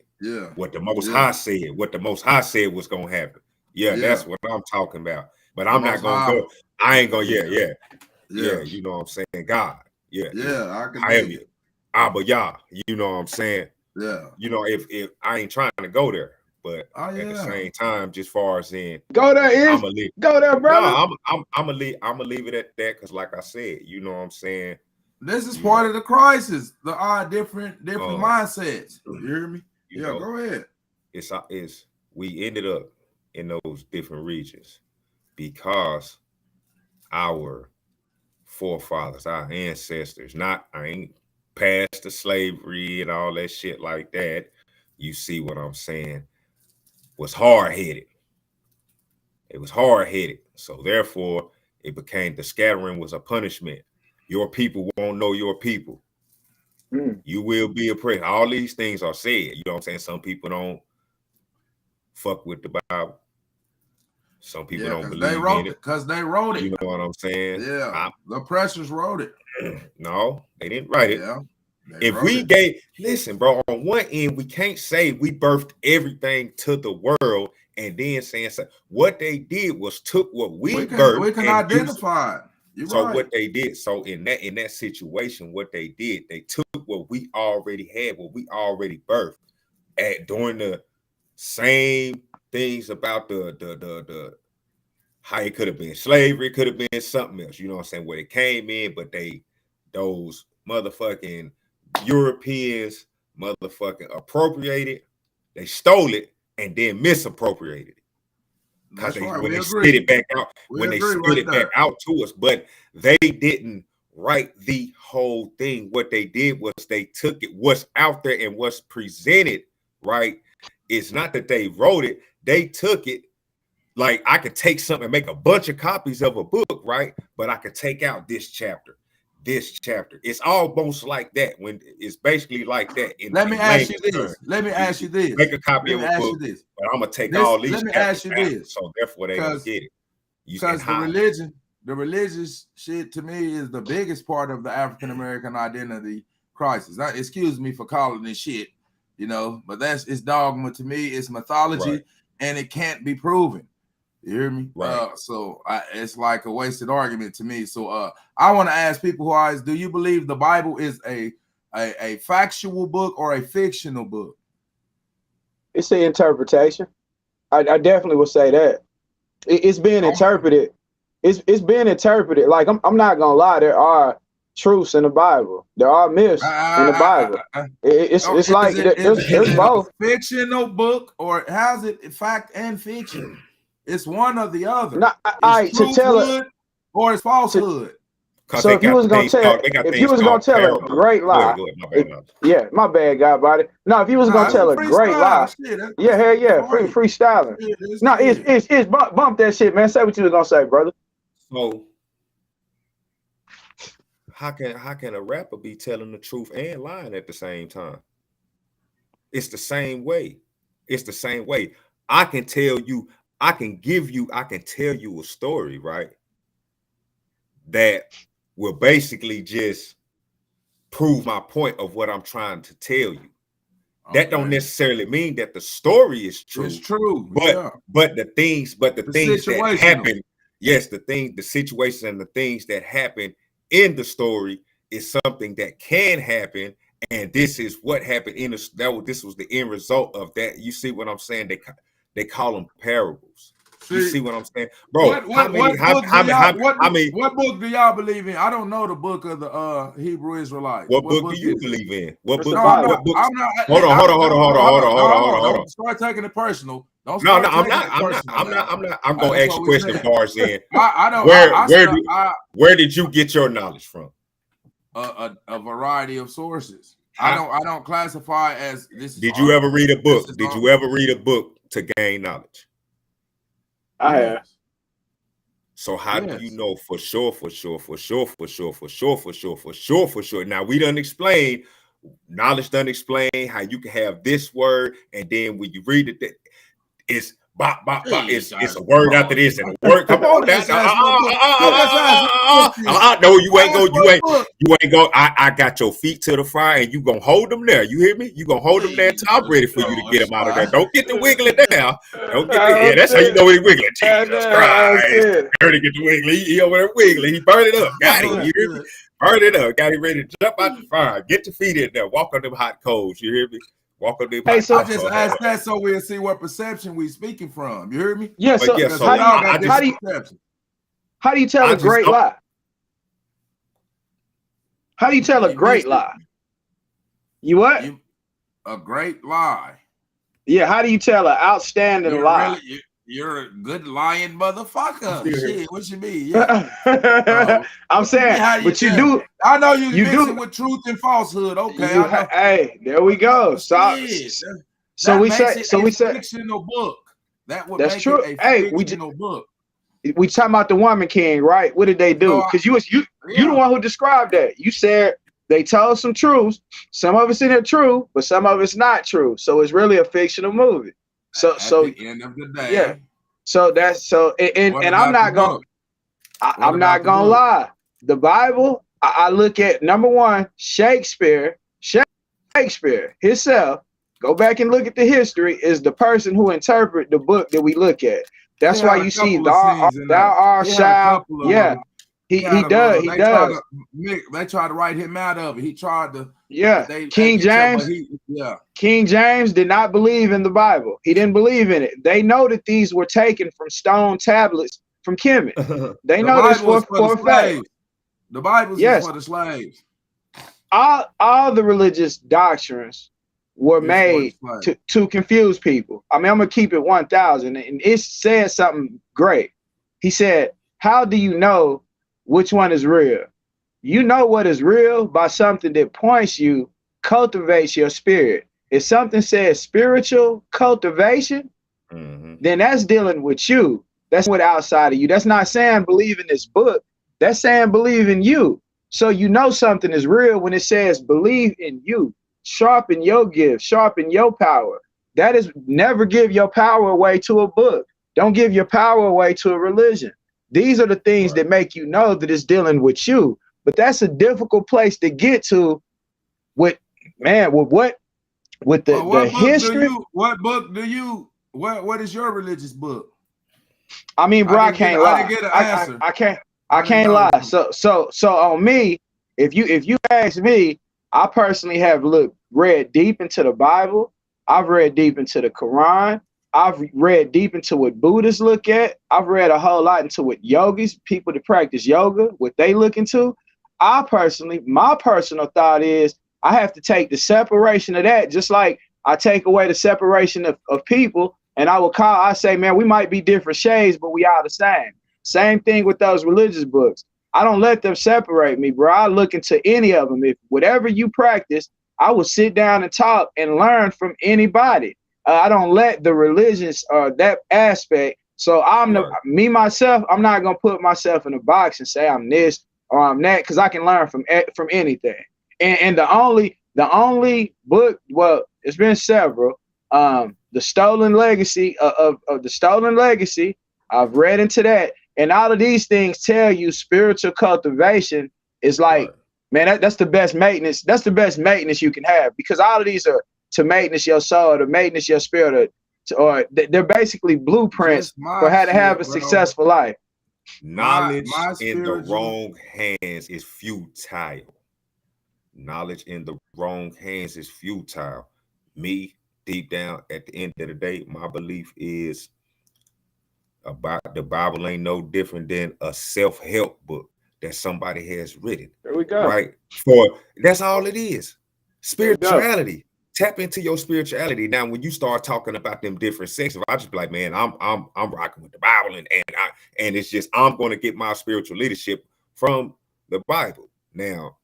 What the Most High said. What the Most High said was gonna happen. That's what I'm talking about. But I'm not gonna go. I ain't gonna. You know what I'm saying? God. I can. I am you. Abba Yah. You know what I'm saying? You know, if I ain't trying to go there, but at the same time, just far as in go there, go there, brother. No, I'm gonna leave it at that, because like I said, you know what I'm saying. This is part of the crisis. Different mindsets. You hear me? Go ahead. It's we ended up in those different regions because our forefathers, our ancestors, I ain't past the slavery and all that shit like that. You see what I'm saying? Was hard-headed. It was hard-headed. So therefore, it became the scattering was a punishment. Your people won't know your people. You will be oppressed. All these things are said. You know what I'm saying? Some people don't fuck with the Bible. Some people don't believe in it. Because they wrote it. You know what I'm saying? The oppressors wrote it. No, they didn't write it. If we listen, bro, on one end, we can't say we birthed everything to the world and then saying so. What they did was took what we birthed. We can identify it. What they did, so in that situation, what they did, they took what we already had, what we already birthed, during the same things about the how it could have been slavery, it could have been something else. You know what I'm saying? Where it came in, but those motherfucking Europeans motherfucking appropriated, they stole it and then misappropriated it. Because they spit it back out, back out to us, but they didn't write the whole thing. What they did was they took it, what's out there and what's presented, right? It's not that they wrote it, they took it. Like I could take something and make a bunch of copies of a book, right? But I could take out this chapter. It's almost like that. When it's basically like that. Let me ask you this. Make a copy of a book, but I'm gonna take all these. Let me ask you this. So therefore, they don't get it. Because the religious shit to me is the biggest part of the African American identity crisis. Excuse me for calling it shit, you know, but it's dogma to me. It's mythology, and it can't be proven. You hear me? Right. So it's like a wasted argument to me. So I want to ask people who always, do you believe the Bible is a factual book or a fictional book? It's an interpretation. I definitely would say that. It's being interpreted. It's being interpreted. Like I'm not gonna lie, there are truths in the Bible. There are myths in the Bible. It's like there's both. Fictional book, or how's it fact and fiction? It's one or the other. Not, it's truthhood or it's falsehood. So if you was gonna tell a great lie, my bad, guy about it. No, if you was gonna tell a great lie, freestyling. No, it's bump that shit, man. Say what you was gonna say, brother. So how can a rapper be telling the truth and lying at the same time? It's the same way. It's the same way. I can tell you a story, right? That will basically just prove my point of what I'm trying to tell you. Okay. That don't necessarily mean that the story is true. It's true, but the things that happen, the situation and the things that happen in the story is something that can happen, and this is what happened this was the end result of that. You see what I'm saying? They call them parables. You see what I'm saying, bro? What book do y'all believe in? I don't know the book of the Hebrew Israelites. What book do you believe in? What book? Hold on. Don't start taking it personal. I'm not. I'm gonna ask you a question, Barzan. Where did you get your knowledge from? A variety of sources. I don't classify as this. Did you ever read a book? Did you ever read a book to gain knowledge? I have. So how do you know for sure? Now we done explain, knowledge done explain how you can have this word, and then when you read it, it's it's a word after this and a word. Come on, no, you ain't go. I got your feet to the fire, and you gonna hold them there. You hear me? You gonna hold them there until I'm ready for you to get them out of there. Don't get the wiggling now. Don't get that's how you know he's wiggling. Jesus Christ, Dirty get the wiggling. He over there wiggling. He burned it up. Got him. You hear me? Burned it up. Got him ready to jump out the fire. Get your feet in there. Walk on them hot coals. You hear me? Walk up there. I just asked that so we'll see what perception we speaking from. You heard me? Yeah. So how do you tell a great lie? How do you tell a great lie? You what? A great lie. Yeah. How do you tell an outstanding lie? You're a good lying motherfucker. Shit, what you mean? Yeah. I'm saying, but you do. I know you mix it with truth and falsehood. Okay. Hey, there we go. So we say fictional book. That's true. Fictional book. We talking about the woman king, right? What did they do? Because you the one who described that. You said they told some truths. Some of it's in it true, but some of it's not true. So it's really a fictional movie. So at the end of the day, yeah. So that's and I'm not gonna lie. The Bible, I look at number one, Shakespeare himself. Go back and look at the history. Is the person who interpret the book that we look at. That's why you see thou art shall. Yeah, he does. They tried to write him out of it. He tried to. Yeah, King James. King James did not believe in the Bible. He didn't believe in it. They know that these were taken from stone tablets from Kemet. They know this for a fact. The Bible is for the slaves. All the religious doctrines were made to confuse people. I mean, I'm gonna keep it 1,000, and it said something great. He said, "How do you know which one is real? You know what is real by something that points you, cultivates your spirit. If something says spiritual cultivation, then that's dealing with you. That's what outside of you. That's not saying believe in this book. That's saying believe in you. So you know something is real when it says believe in you. Sharpen your gift, sharpen your power. That is, never give your power away to a book. Don't give your power away to a religion. These are the things that make you know that it's dealing with you. But that's a difficult place to get to with the history. What is your religious book? I mean, bro, I can't lie. I didn't get an answer. I can't lie. So on me, if you ask me, I personally have read deep into the Bible. I've read deep into the Quran. I've read deep into what Buddhists look at. I've read a whole lot into what yogis, people that practice yoga, what they look into. My personal thought is I have to take the separation of that, just like I take away the separation of people, and I say, man, we might be different shades, but we are the same. Same thing with those religious books. I don't let them separate me, bro. I look into any of them. If whatever you practice, I will sit down and talk and learn from anybody. I don't let the religions that aspect. So myself, I'm not gonna put myself in a box and say I'm this or I'm that, because I can learn from anything. And the only book, well, it's been several. The Stolen Legacy of the Stolen Legacy. I've read into that, and all of these things tell you spiritual cultivation is like, man, that's the best maintenance. That's the best maintenance you can have, because all of these are to maintenance your soul, to maintenance your spirit, or they're basically blueprints for how to have a successful life. Knowledge in the wrong hands is futile. Knowledge in the wrong hands is futile. Me, deep down, at the end of the day, my belief is about the Bible ain't no different than a self-help book that somebody has written. There we go. Right? That's all it is. Spirituality. Tap into your spirituality. Now, when you start talking about them different sections, I just be like, man, I'm rocking with the Bible, and it's just I'm going to get my spiritual leadership from the Bible. Now,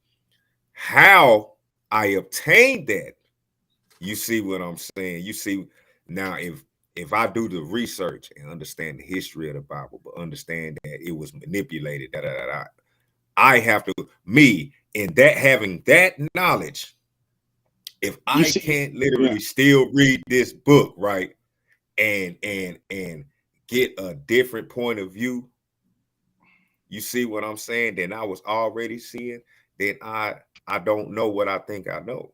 how I obtained that, you see what I'm saying? You see, now if I do the research and understand the history of the Bible, but understand that it was manipulated, I have to, having that knowledge, if I can't literally still read this book, right, and get a different point of view, you see what I'm saying? Then I was already seeing, then I don't know what I think I know.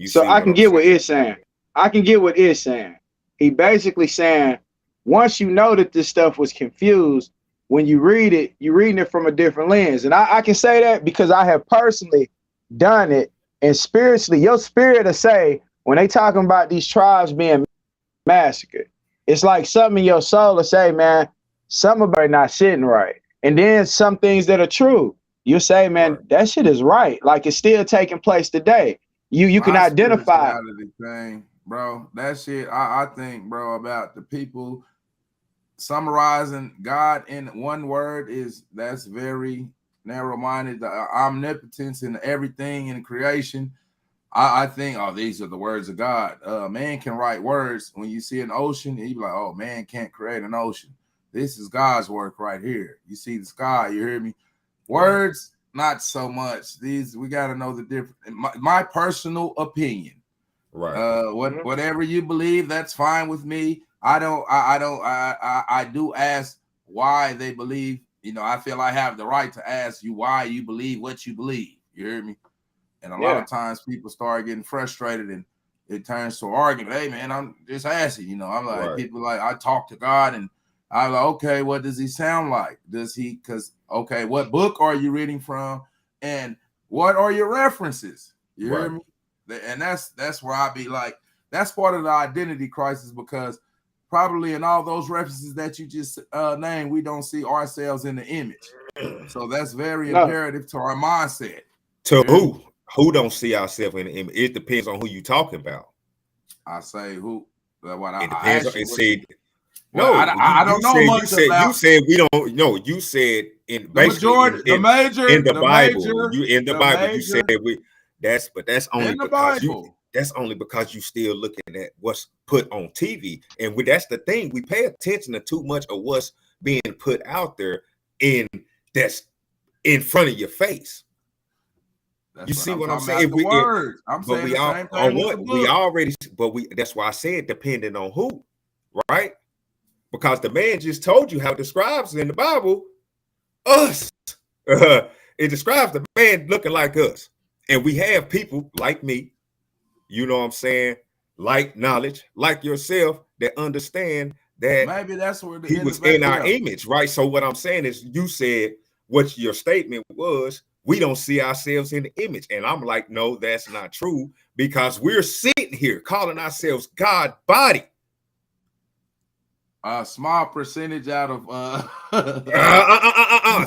So I can get what it's saying. I can get what it's saying. He basically saying, once you know that this stuff was confused, when you read it, you're reading it from a different lens. And I can say that because I have personally done it. And spiritually, your spirit will say, when they talking about these tribes being massacred, it's like something in your soul will say, man, some of them are not sitting right. And then some things that are true, you say, man, that shit is right. Like, it's still taking place today. You can identify thing, bro. That shit, I think, bro, about the people summarizing God in one word that's very narrow-minded. The omnipotence in everything in creation. I think, these are the words of God. Man can write words. When you see an ocean, you be like, oh, man can't create an ocean. This is God's work right here. You see the sky, you hear me? Words, not so much. These, we got to know the difference. My personal opinion. Right. Whatever you believe, that's fine with me. I do ask why they believe. You know, I feel I have the right to ask you why you believe what you believe. You hear me? And a lot of times people start getting frustrated and it turns to argument. Hey man, I'm just asking, you know, I'm like, people like, I talk to God and I'm like, okay, what does he sound like? Okay, what book are you reading from? And what are your references? You hear me? And that's where I be like, that's part of the identity crisis, because probably in all those references that you just named, we don't see ourselves in the image. So that's very imperative to our mindset. To who? Who don't see ourselves in the image? It depends on who you talking about. I say who? It depends on. It said no. I don't know much about. You said we don't know. You said in the majority, in the Bible. You in the Bible. You said we. That's only because you. That's only because you still looking at what's put on TV, and that's the thing. We pay attention to too much of what's being put out there that's in front of your face. You see what I'm saying? That's why I said depending on who, right? Because the man just told you how the scribes in the Bible us. It describes the man looking like us. And we have people like me, you know what I'm saying, like knowledge, like yourself, that understand that maybe that's where the he was in our yeah. image, right? So what I'm saying is, you said what your statement was, we don't see ourselves in the image. And I'm like, no, that's not true, because we're sitting here calling ourselves God body. A small percentage out of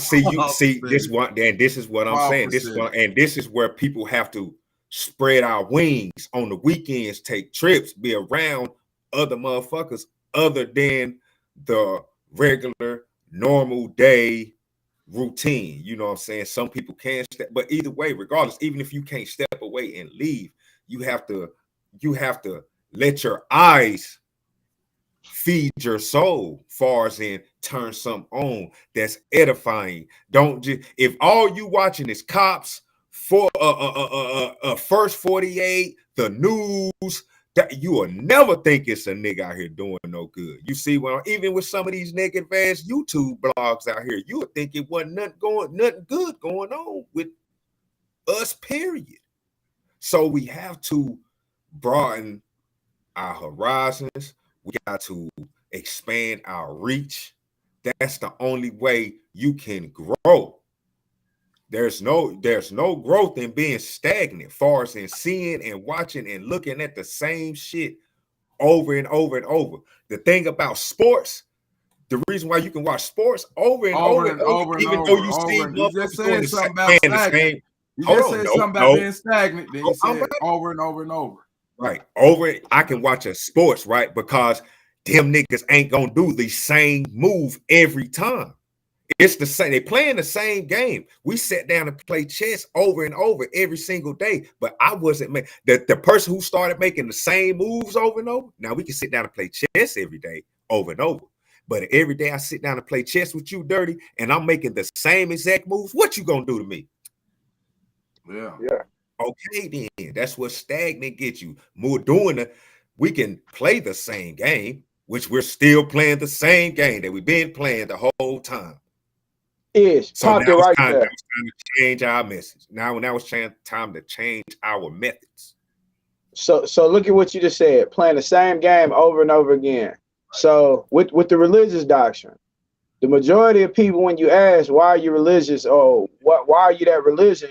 See this one, and this is what I'm saying. This is what, and this is where people have to spread our wings on the weekends, take trips, be around other motherfuckers other than the regular normal day routine. You know what I'm saying? Some people can step, but either way, regardless, even if you can't step away and leave, you have to let your eyes feed your soul, far as in turn something on that's edifying. Don't just, if all you watching is cops for first 48, the news, that you will never think it's a nigga out here doing no good. You see, well, even with some of these naked advanced YouTube blogs out here, you would think it wasn't nothing good going on with us, period. So we have to broaden our horizons. We got to expand our reach. That's the only way you can grow. There's no growth in being stagnant, far as in seeing and watching and looking at the same shit over and over and over. The thing about sports, the reason why you can watch sports over and over, even though you see you just said something about stagnant. You just said something about being stagnant. Then you said over and over and over. Right. Over it, I can watch a sports, right? Because them niggas ain't gonna do the same move every time. It's the same, they playing the same game. We sat down and play chess over and over every single day, but I wasn't the person who started making the same moves over and over. Now we can sit down and play chess every day over and over. But every day I sit down and play chess with you, Dirty, and I'm making the same exact moves. What you gonna do to me? Yeah. Okay, then that's what stagnant gets you. More doing it, we can play the same game, which we're still playing the same game that we've been playing the whole time. So now it's time to change our message. Now it's time to change our methods. So look at what you just said, playing the same game over and over again. So with the religious doctrine, the majority of people, when you ask why are you religious or why are you that religion,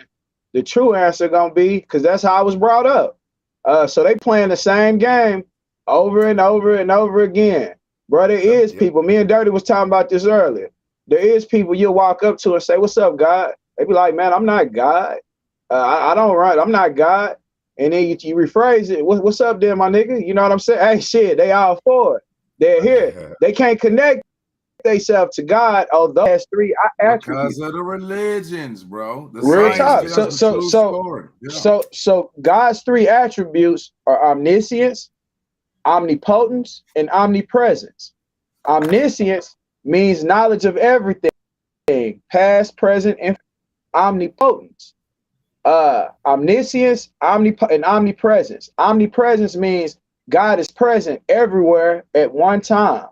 the true answer gonna be because that's how I was brought up. So they playing the same game over and over and over again. Bro, there is people. Me and Dirty was talking about this earlier. There is people you'll walk up to and say, "What's up, God?" They be like, "Man, I'm not God. I don't run. I'm not God." And then you rephrase it. What's up, there, my nigga? You know what I'm saying? Hey, shit, they all for it. They're here. They can't connect themselves to God, although has three attributes. Because of the religions, bro. The real talk. So God's three attributes are omniscience, omnipotence, and omnipresence. Omniscience means knowledge of everything, past, present, and omnipotence. Omniscience, and omnipresence. Omnipresence means God is present everywhere at one time.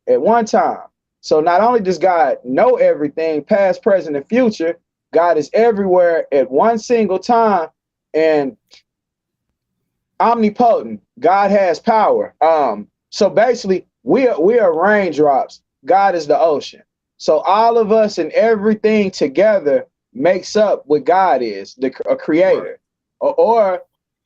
At one time. So not only does God know everything, past, present, and future, God is everywhere at one single time. And omnipotent, God has power. So basically, we are raindrops. God is the ocean. So all of us and everything together makes up what God is, a creator. Right. Or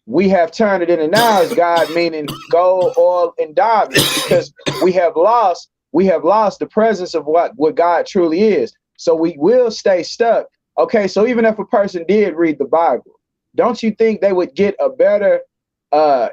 we have turned it into now as God, meaning gold, oil, and diamonds, because we have lost the presence of what God truly is. So we will stay stuck. Okay, so even if a person did read the Bible, don't you think they would get a better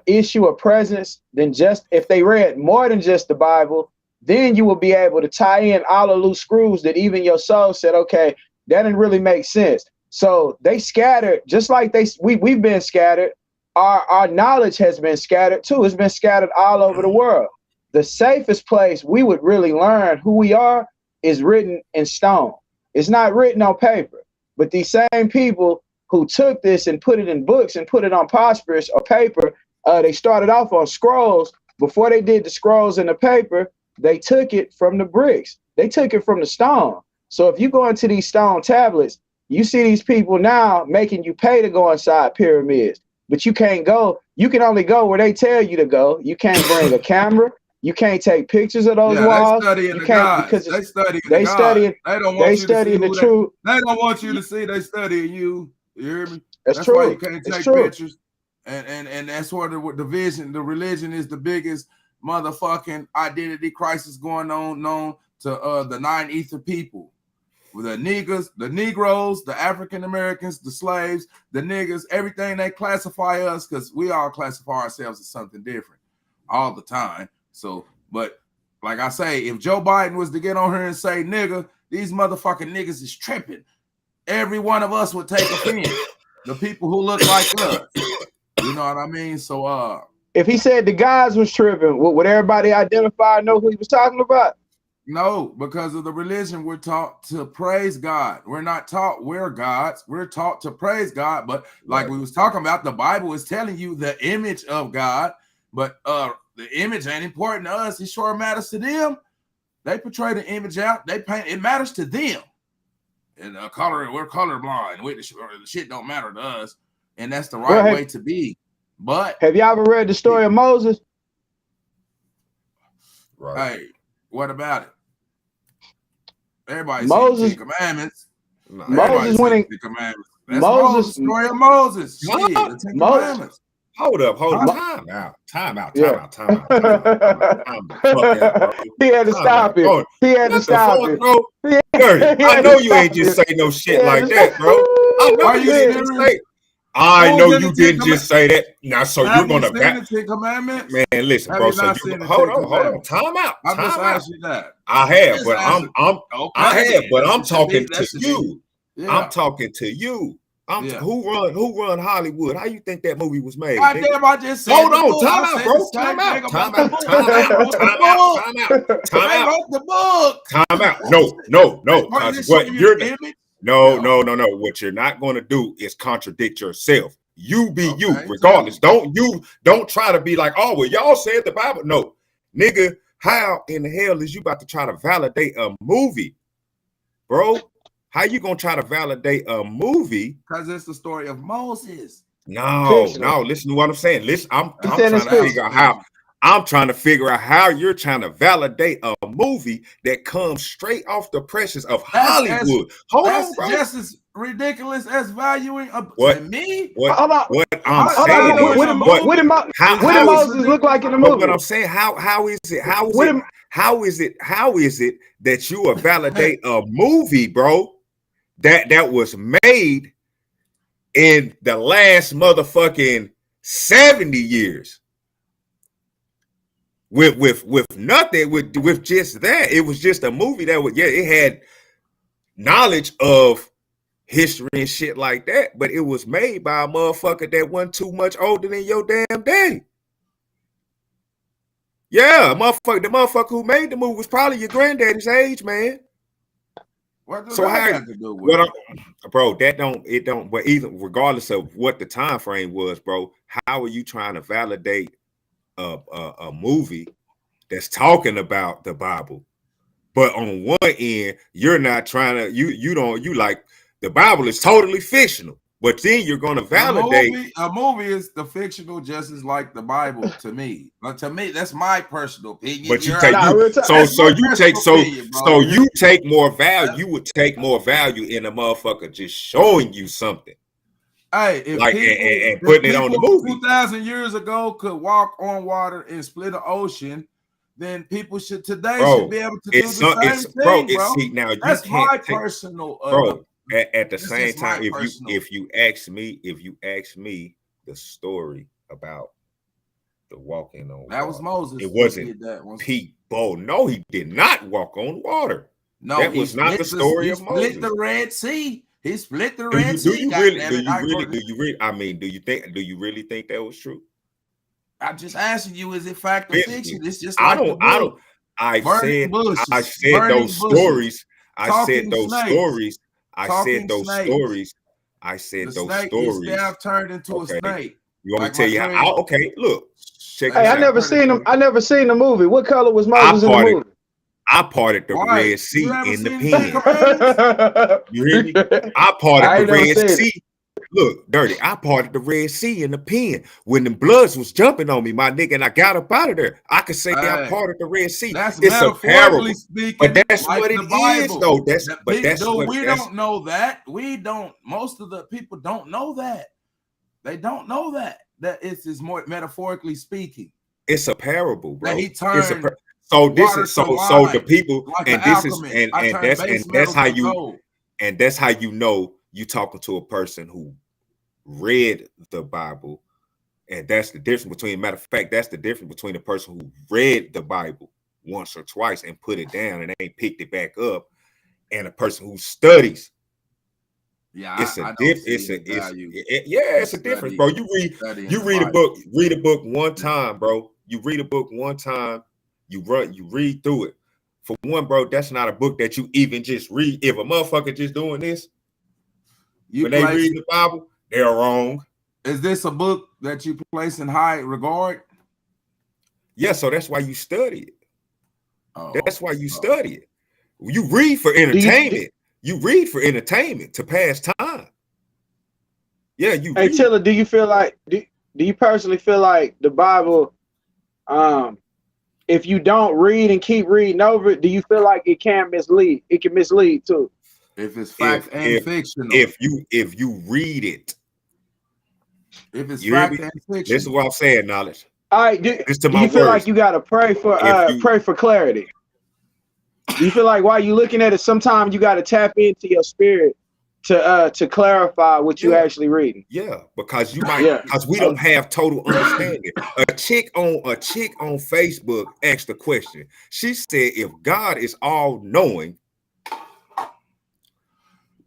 issue of presence than just if they read more than just the Bible? Then you will be able to tie in all the loose screws that even your soul said, okay, that didn't really make sense. So they scattered, just like we've been scattered. Our knowledge has been scattered too. It's been scattered all over the world. The safest place we would really learn who we are is written in stone. It's not written on paper. But these same people who took this and put it in books and put it on phosphorus or paper, they started off on scrolls. Before they did the scrolls in the paper, they took it from the bricks. They took it from the stone. So if you go into these stone tablets, you see these people now making you pay to go inside pyramids, but you can't go. You can only go where they tell you to go. You can't bring a camera. You can't take pictures of those walls. They studying you the can't gods. because They studying they the gods. studying. They don't want They you to see studying the who truth. They don't want you to see they studying you. You hear me? That's why true. you can't It's take true. pictures. And that's where the religion is the biggest motherfucking identity crisis going on, known to the 9 ether people. The niggas, the Negroes, the African Americans, the slaves, the niggas, everything they classify us, because we all classify ourselves as something different all the time. So, but like I say, if Joe Biden was to get on here and say nigga, these motherfucking niggas is tripping, every one of us would take offense. The people who look like us. You know what I mean? So if he said the guys was tripping, would everybody identify and know who he was talking about? No, because of the religion, we're taught to praise God. We're not taught we're gods. We're taught to praise God. But like we was talking about, the Bible is telling you the image of God. But the image ain't important to us. It sure matters to them. They portray the image out. They paint. It matters to them. And we're colorblind. The shit don't matter to us. And that's the right way to be. But have y'all ever read the story of Moses? Right. Hey, what about it? Everybody's Moses Ten Commandments. Moses winning the commandments. That's Moses, story of Moses. Shit, the Ten Commandments. Hold up. Time out. He had to stop it. He had to stop it, bro. I know you ain't just say no shit like that, bro. I know you didn't just say that. Now, so you're gonna the Ten Commandments? Man, listen, bro. So hold on. Time out. I just asked you that. I have, but I'm talking to you. I'm talking to you. Who run Hollywood? How you think that movie was made? Damn, I just said hold on, time out, bro. Time out. Time out. No. Because what you're no. What you're not going to do is contradict yourself. You be you, regardless. Don't try to be like, oh, well, y'all said the Bible. No, nigga, how in the hell is you about to try to validate a movie, bro? How you gonna try to validate a movie? Because it's the story of Moses. No. Listen to what I'm saying. Listen, I'm trying to figure out how. I'm trying to figure out how you're trying to validate a movie that comes straight off the presses of Hollywood. Hold on, bro. Just as ridiculous as valuing to me. What I'm saying is, what did Moses look like in the movie? What I'm saying, how is it that you will validate a movie, bro, that was made in the last motherfucking 70 years? With nothing, with just that. It was just a movie that was, it had knowledge of history and shit like that, but it was made by a motherfucker that wasn't too much older than your damn daddy. Yeah, the motherfucker who made the movie was probably your granddaddy's age, man. What does that have to do with bro, but even regardless of what the time frame was, bro, how are you trying to validate a movie that's talking about the Bible, but on one end you're not trying to you like the Bible is totally fictional, but then you're going to validate a movie is the fictional just as like the Bible to me. But to me, that's my personal opinion. But you take you take more value. You would take more value in a motherfucker just showing you something. Hey, if like people, and putting it on the movie 2,000 years ago could walk on water and split an ocean, then people should be able to do the same thing, bro. Now that's my personal, bro. At the same time, if you ask me the story about the walking on that water, was Moses. It wasn't Pete Bow. No, he did not walk on water. No, that was not the story of Moses. He split the Red Sea. He split the Red Sea. Do you really think that was true? I'm just asking you, is it fact or fiction? It's just like I said those stories. I said those stories. Staff turned into a snake. You want me to tell you how? Okay, look. Hey, I never seen him. I never seen the movie. What color was Moses in the movie? I parted the Right. Red Sea You ever in the seen the Ten pen. Commandments? You hear me? I parted I the ain't never Red seen it. Sea. Look, Dirty, I parted the Red Sea in the pen when the bloods was jumping on me, my nigga, and I got up out of there. I could say I Hey, parted the Red Sea. that's It's a metaphorically parable, but speaking, that's like what the it is, Bible. though. That's Though what we that's. don't know that. We don't. Most of the people don't know that. They don't know that. That it's more metaphorically speaking. It's a parable, bro. That he It's a turned so this water is to so the wine, people like an and this is alchemist. I and turned that's base and that's metals how to you gold. and that's how you know you talking to a person who read the Bible. And that's the difference between, matter of fact, that's the difference between a person who read the Bible once or twice and put it down and ain't picked it back up, and a person who studies. Yeah, It's a I don't diff. see any value. It's a difference, bro. You read a book, read a book one time, bro. You read a book one time, you read through it. For one, bro, that's not a book that you even just read. If a motherfucker just doing this, when they read the Bible, they're wrong. Is this a book that you place in high regard? Yeah, so that's why you study it. Oh, that's why you study it. You read for entertainment. You read for entertainment to pass time. Yeah, you. Hey, Tiller, do you feel like do you personally feel like the Bible, if you don't read and keep reading over it, do you feel like it can mislead? It can mislead too. If it's fact and fictional. If you read it. If it's fact and fictional. This is what I'm saying, knowledge. All right, do you feel like you gotta pray for clarity? Do you feel like while you looking at it, sometimes you gotta tap into your spirit to clarify what you actually reading? Yeah, because you might because we don't have total understanding. A chick on Facebook asked a question. She said, if God is all knowing.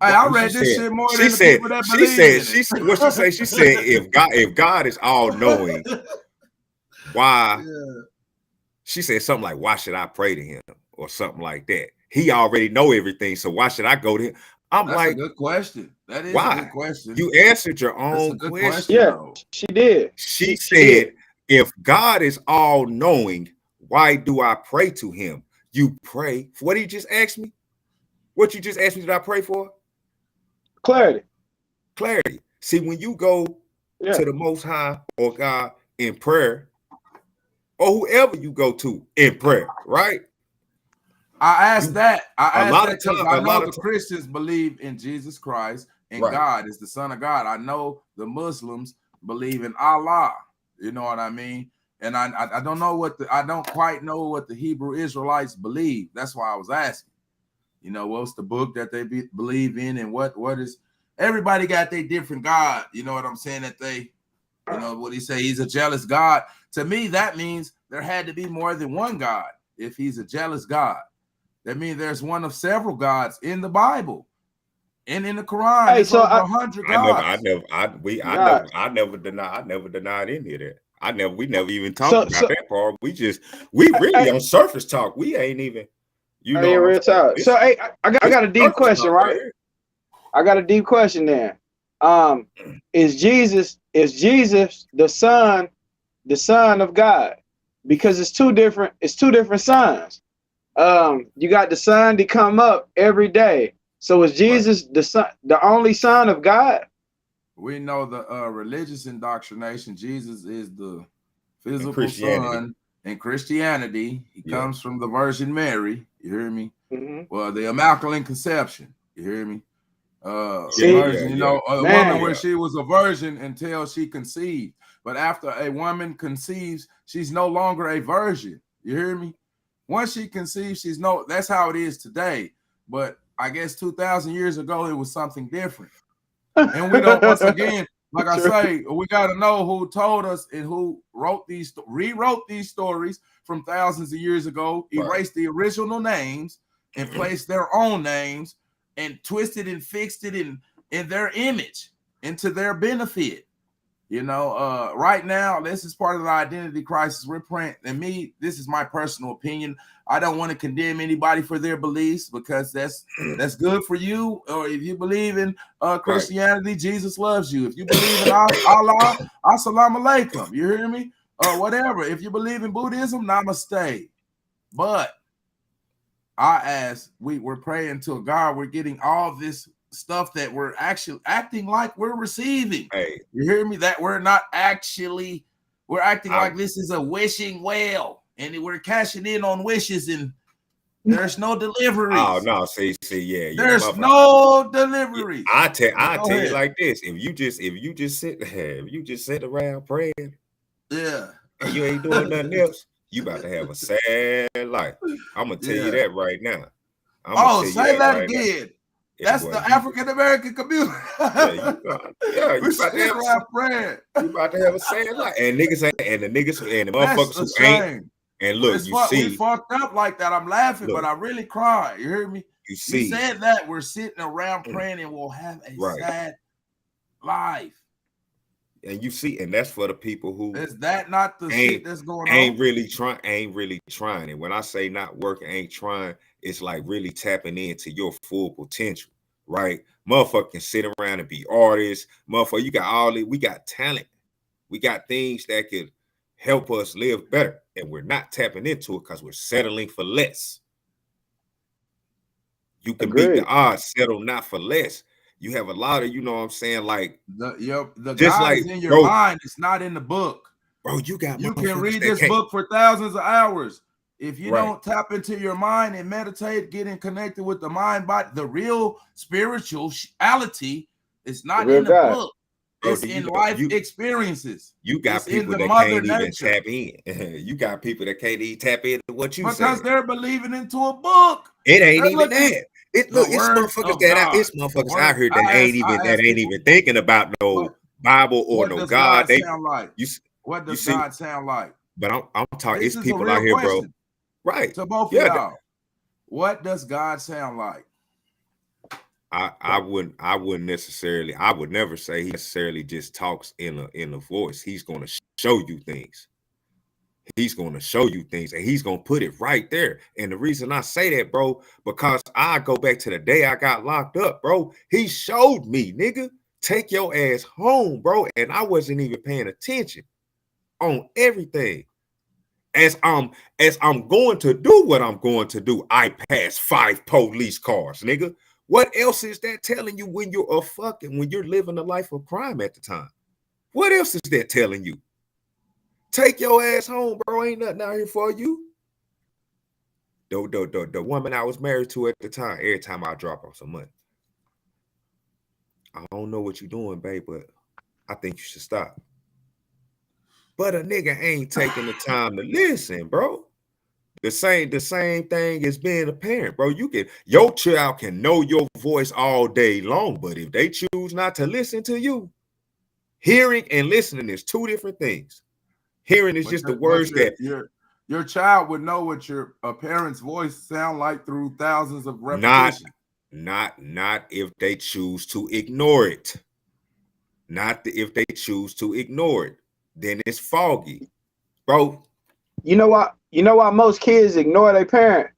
I read this shit more than the people that believe in it. She said what she said. She said, if God is all knowing, why? Yeah. She said something like, why should I pray to him? Or something like that. He already know everything, so why should I go to him? That's like, a good question. That is a good question. You answered your own question. Yeah, she did. She said, if God is all knowing, why do I pray to him? You pray. What did you just ask me? What you just asked me, did I pray for? Clarity. See, when you go to the Most High or God in prayer, or whoever you go to in prayer, right? I asked that because I know the Christians believe in Jesus Christ and God is the Son of God. I know the Muslims believe in Allah. You know what I mean? And I don't know I don't quite know what the Hebrew Israelites believe. That's why I was asking. You know, what's the book that they believe in, and what is? Everybody got their different God. You know what I'm saying? That they, you know, what he say? He's a jealous God. To me, that means there had to be more than one God. If he's a jealous God, that means there's one of several gods in the Bible and in the Quran. Hey, so 100 gods. I never denied any of that. We never even talked about that part. We really on surface talk. We ain't even. You know, real talk. So, hey, I got a deep question, right? I got a deep question there. Is Jesus the son of God? Because it's two different sons. You got the son to come up every day. So is Jesus the only son of God? We know the religious indoctrination. Jesus is the physical son. In Christianity, he comes from the Virgin Mary. You hear me? Mm-hmm. Well, the Immaculate Conception. You hear me? Virgin, you know, a woman where she was a virgin until she conceived. But after a woman conceives, she's no longer a virgin. You hear me? Once she conceives, that's how it is today. But I guess 2,000 years ago, it was something different. And we don't, once again, like I say, we got to know who told us and who rewrote these stories from thousands of years ago, erased the original names and placed their own names and twisted and fixed it in their image and to their benefit. You know, right now, this is part of the identity crisis we're praying. And this is my personal opinion. I don't want to condemn anybody for their beliefs because that's good for you. Or if you believe in Christianity, Jesus loves you. If you believe in Allah, assalamu alaikum. You hear me? Whatever. If you believe in Buddhism, namaste. But I asked, we're praying to a God, we're getting all this stuff that we're actually acting like we're receiving. Hey, you hear me? That we're not actually, we're acting like this is a wishing well, and we're cashing in on wishes, and there's no deliveries. Oh no, see, yeah, there's no deliveries. I tell you like this: if you just sit around praying, yeah, and you ain't doing nothing else, you about to have a sad life. I'm gonna tell you that right now. Say that again. That's the African American community. You about to have around praying. You about to have a sad life, and niggas ain't, and the niggas and the motherfuckers who ain't. And look, we fucked up like that. I'm laughing, but I really cry. You hear me? You said that we're sitting around praying and we'll have a sad life. And you see, and that's for the people who is that not the shit that's going on? Ain't really trying. And when I say not working, ain't trying, it's like really tapping into your full potential, right? Motherfucker can sit around and be artists. Motherfucker, we got talent. We got things that could help us live better. And we're not tapping into it because we're settling for less. You can beat the odds, settle not for less. You have a lot of, you know what I'm saying, like the God is in your mind. It's not in the book, bro. You can read this book for thousands of hours. If you don't tap into your mind and meditate, getting connected with the mind, body, the real spirituality is not in the book. It's in life experiences. You got people that can't even tap in. You got people that can't even tap into what you say because they're believing into a book. It ain't even that. It's motherfuckers out here that ain't even thinking about no Bible or no God. What does God sound like? But I'm talking. It's people out here, bro. Right. To both of y'all. What does God sound like? I would never say he necessarily just talks in a voice. He's going to show you things. He's going to show you things, and he's going to put it right there. And the reason I say that, bro, because I go back to the day I got locked up, bro. He showed me, nigga, take your ass home, bro. And I wasn't even paying attention on everything. As I'm going to do what I'm going to do, I passed 5 police cars, nigga. What else is that telling you when you're living a life of crime at the time? What else is that telling you? Take your ass home, bro. Ain't nothing out here for you. The woman I was married to at the time, every time I drop off some money, I don't know what you're doing, babe, but I think you should stop. But a nigga ain't taking the time to listen, bro. The same thing as being a parent, bro. Your child can know your voice all day long, but if they choose not to listen to you, hearing and listening is 2 different things. Hearing is just the words that your child would know what a parent's voice sound like through thousands of repetitions. Not if they choose to ignore it. If they choose to ignore it, then it's foggy, bro. You know why most kids ignore their parent?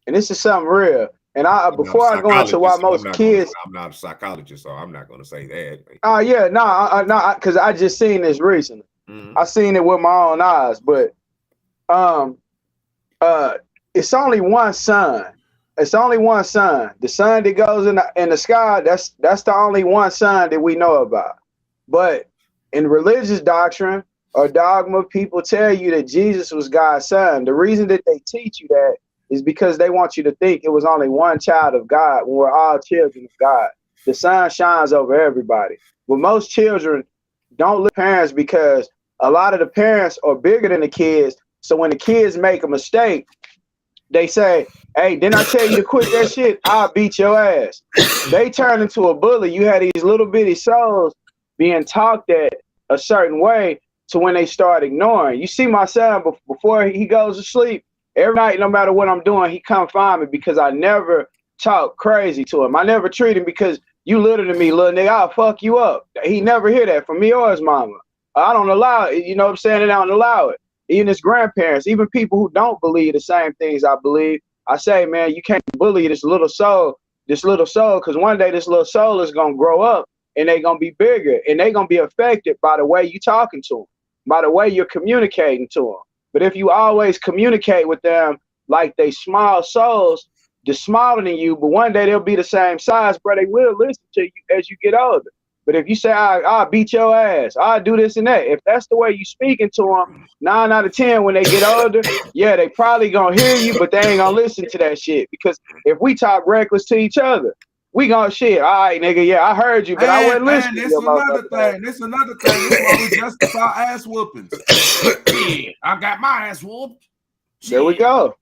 And this is something real. And before I go into why most kids, I'm not a psychologist, so I'm not going to say that. Oh yeah, no, because I just seen this recently. I seen it with my own eyes, but it's only one sun. It's only one sun. The sun that goes in the sky. That's the only one sun that we know about. But in religious doctrine or dogma, people tell you that Jesus was God's son. The reason that they teach you that is because they want you to think it was only one child of God when we're all children of God. The sun shines over everybody. But most children don't look at parents because a lot of the parents are bigger than the kids. So when the kids make a mistake, they say, hey, didn't I tell you to quit that shit? I'll beat your ass. They turn into a bully. You had these little bitty souls being talked at a certain way to when they start ignoring. You see my son before he goes to sleep, every night, no matter what I'm doing, he come find me because I never talk crazy to him. I never treat him because you little than me, little nigga, I'll fuck you up. He never hear that from me or his mama. I don't allow it. You know what I'm saying? I don't allow it. Even his grandparents, even people who don't believe the same things I believe, I say, man, you can't bully this little soul, because one day this little soul is going to grow up and they're going to be bigger and they're going to be affected by the way you talking to them, by the way you're communicating to them. But if you always communicate with them like they small souls, they're smaller than you, but one day they'll be the same size, bro. They will listen to you as you get older. But if you say, I'll beat your ass, I'll do this and that, if that's the way you speaking to them, 9 out of 10, when they get older, yeah, they probably gonna hear you, but they ain't gonna listen to that shit. Because if we talk reckless to each other, we gonna shit. All right, nigga, yeah, I heard you, but I wasn't listening. This is another thing. This is why we justify ass whoopings. I got my ass whooped. There we go.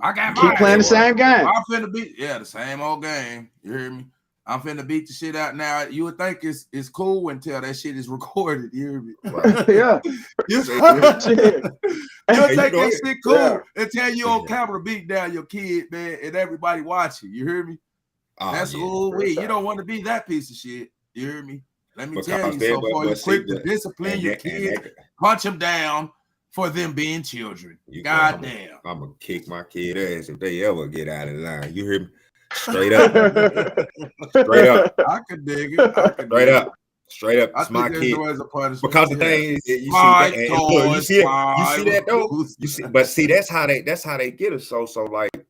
I got keep playing the same game. I'm finna beat, the same old game. You hear me? I'm finna beat the shit out now. You would think it's cool until that shit is recorded. You hear me? Right. Yeah. You'll take that shit cool until you on camera beat down your kid, man, and everybody watching. You hear me? That's you don't want to be that piece of shit. You hear me? Let me tell you, so far you quick to discipline your kid, punch them down for them being children. Goddamn. I'm gonna kick my kid ass if they ever get out of line. You hear me? Straight up. Straight up. I could dig it. Straight up. Straight up. It's my kid. Because the thing is, you see that though. You see, but see, that's how they get us. So like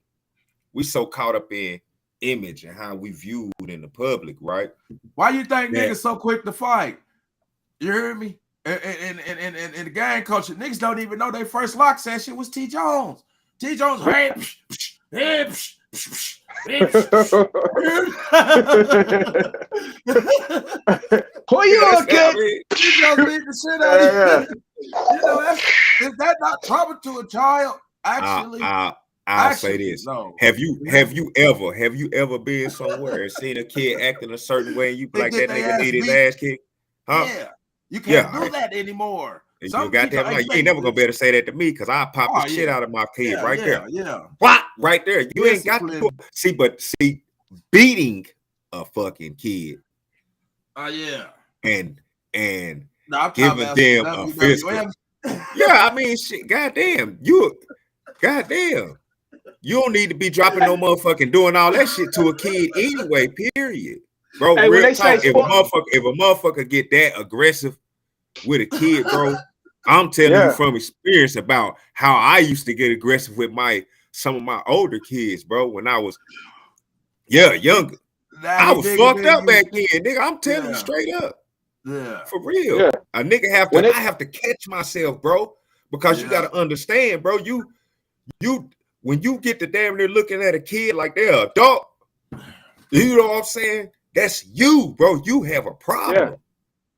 we so caught up in image and how we viewed in the public, right? Why you think niggas so quick to fight? You hear me? And the gang culture, niggas don't even know their first lock session was T. Jones. T. Jones, who you okay? T. Jones beat the shit out of you. You know, is that not trouble to a child? Actually, I'll say this. No. Have you ever been somewhere and seen a kid acting a certain way and you be like, that nigga need his ass kicked? Huh? Yeah. You can't do that anymore. You ain't never gonna be able to say that to me because I pop the shit out of my kid there. Yeah. What? Right there. You ain't got to see, beating a fucking kid. And giving them a physical. Yeah, I mean shit, goddamn. You don't need to be dropping no motherfucking doing all that shit to a kid anyway, period. Bro, hey, real talk, if a motherfucker get that aggressive with a kid, bro, I'm telling you from experience about how I used to get aggressive with some of my older kids, bro, when I was younger. I was fucked up back then, nigga. I'm telling you straight up. Yeah. For real. Yeah. A nigga I have to catch myself, bro, because you gotta understand, bro. You when you get to damn near looking at a kid like they're an adult, you know what I'm saying? That's you, bro. You have a problem.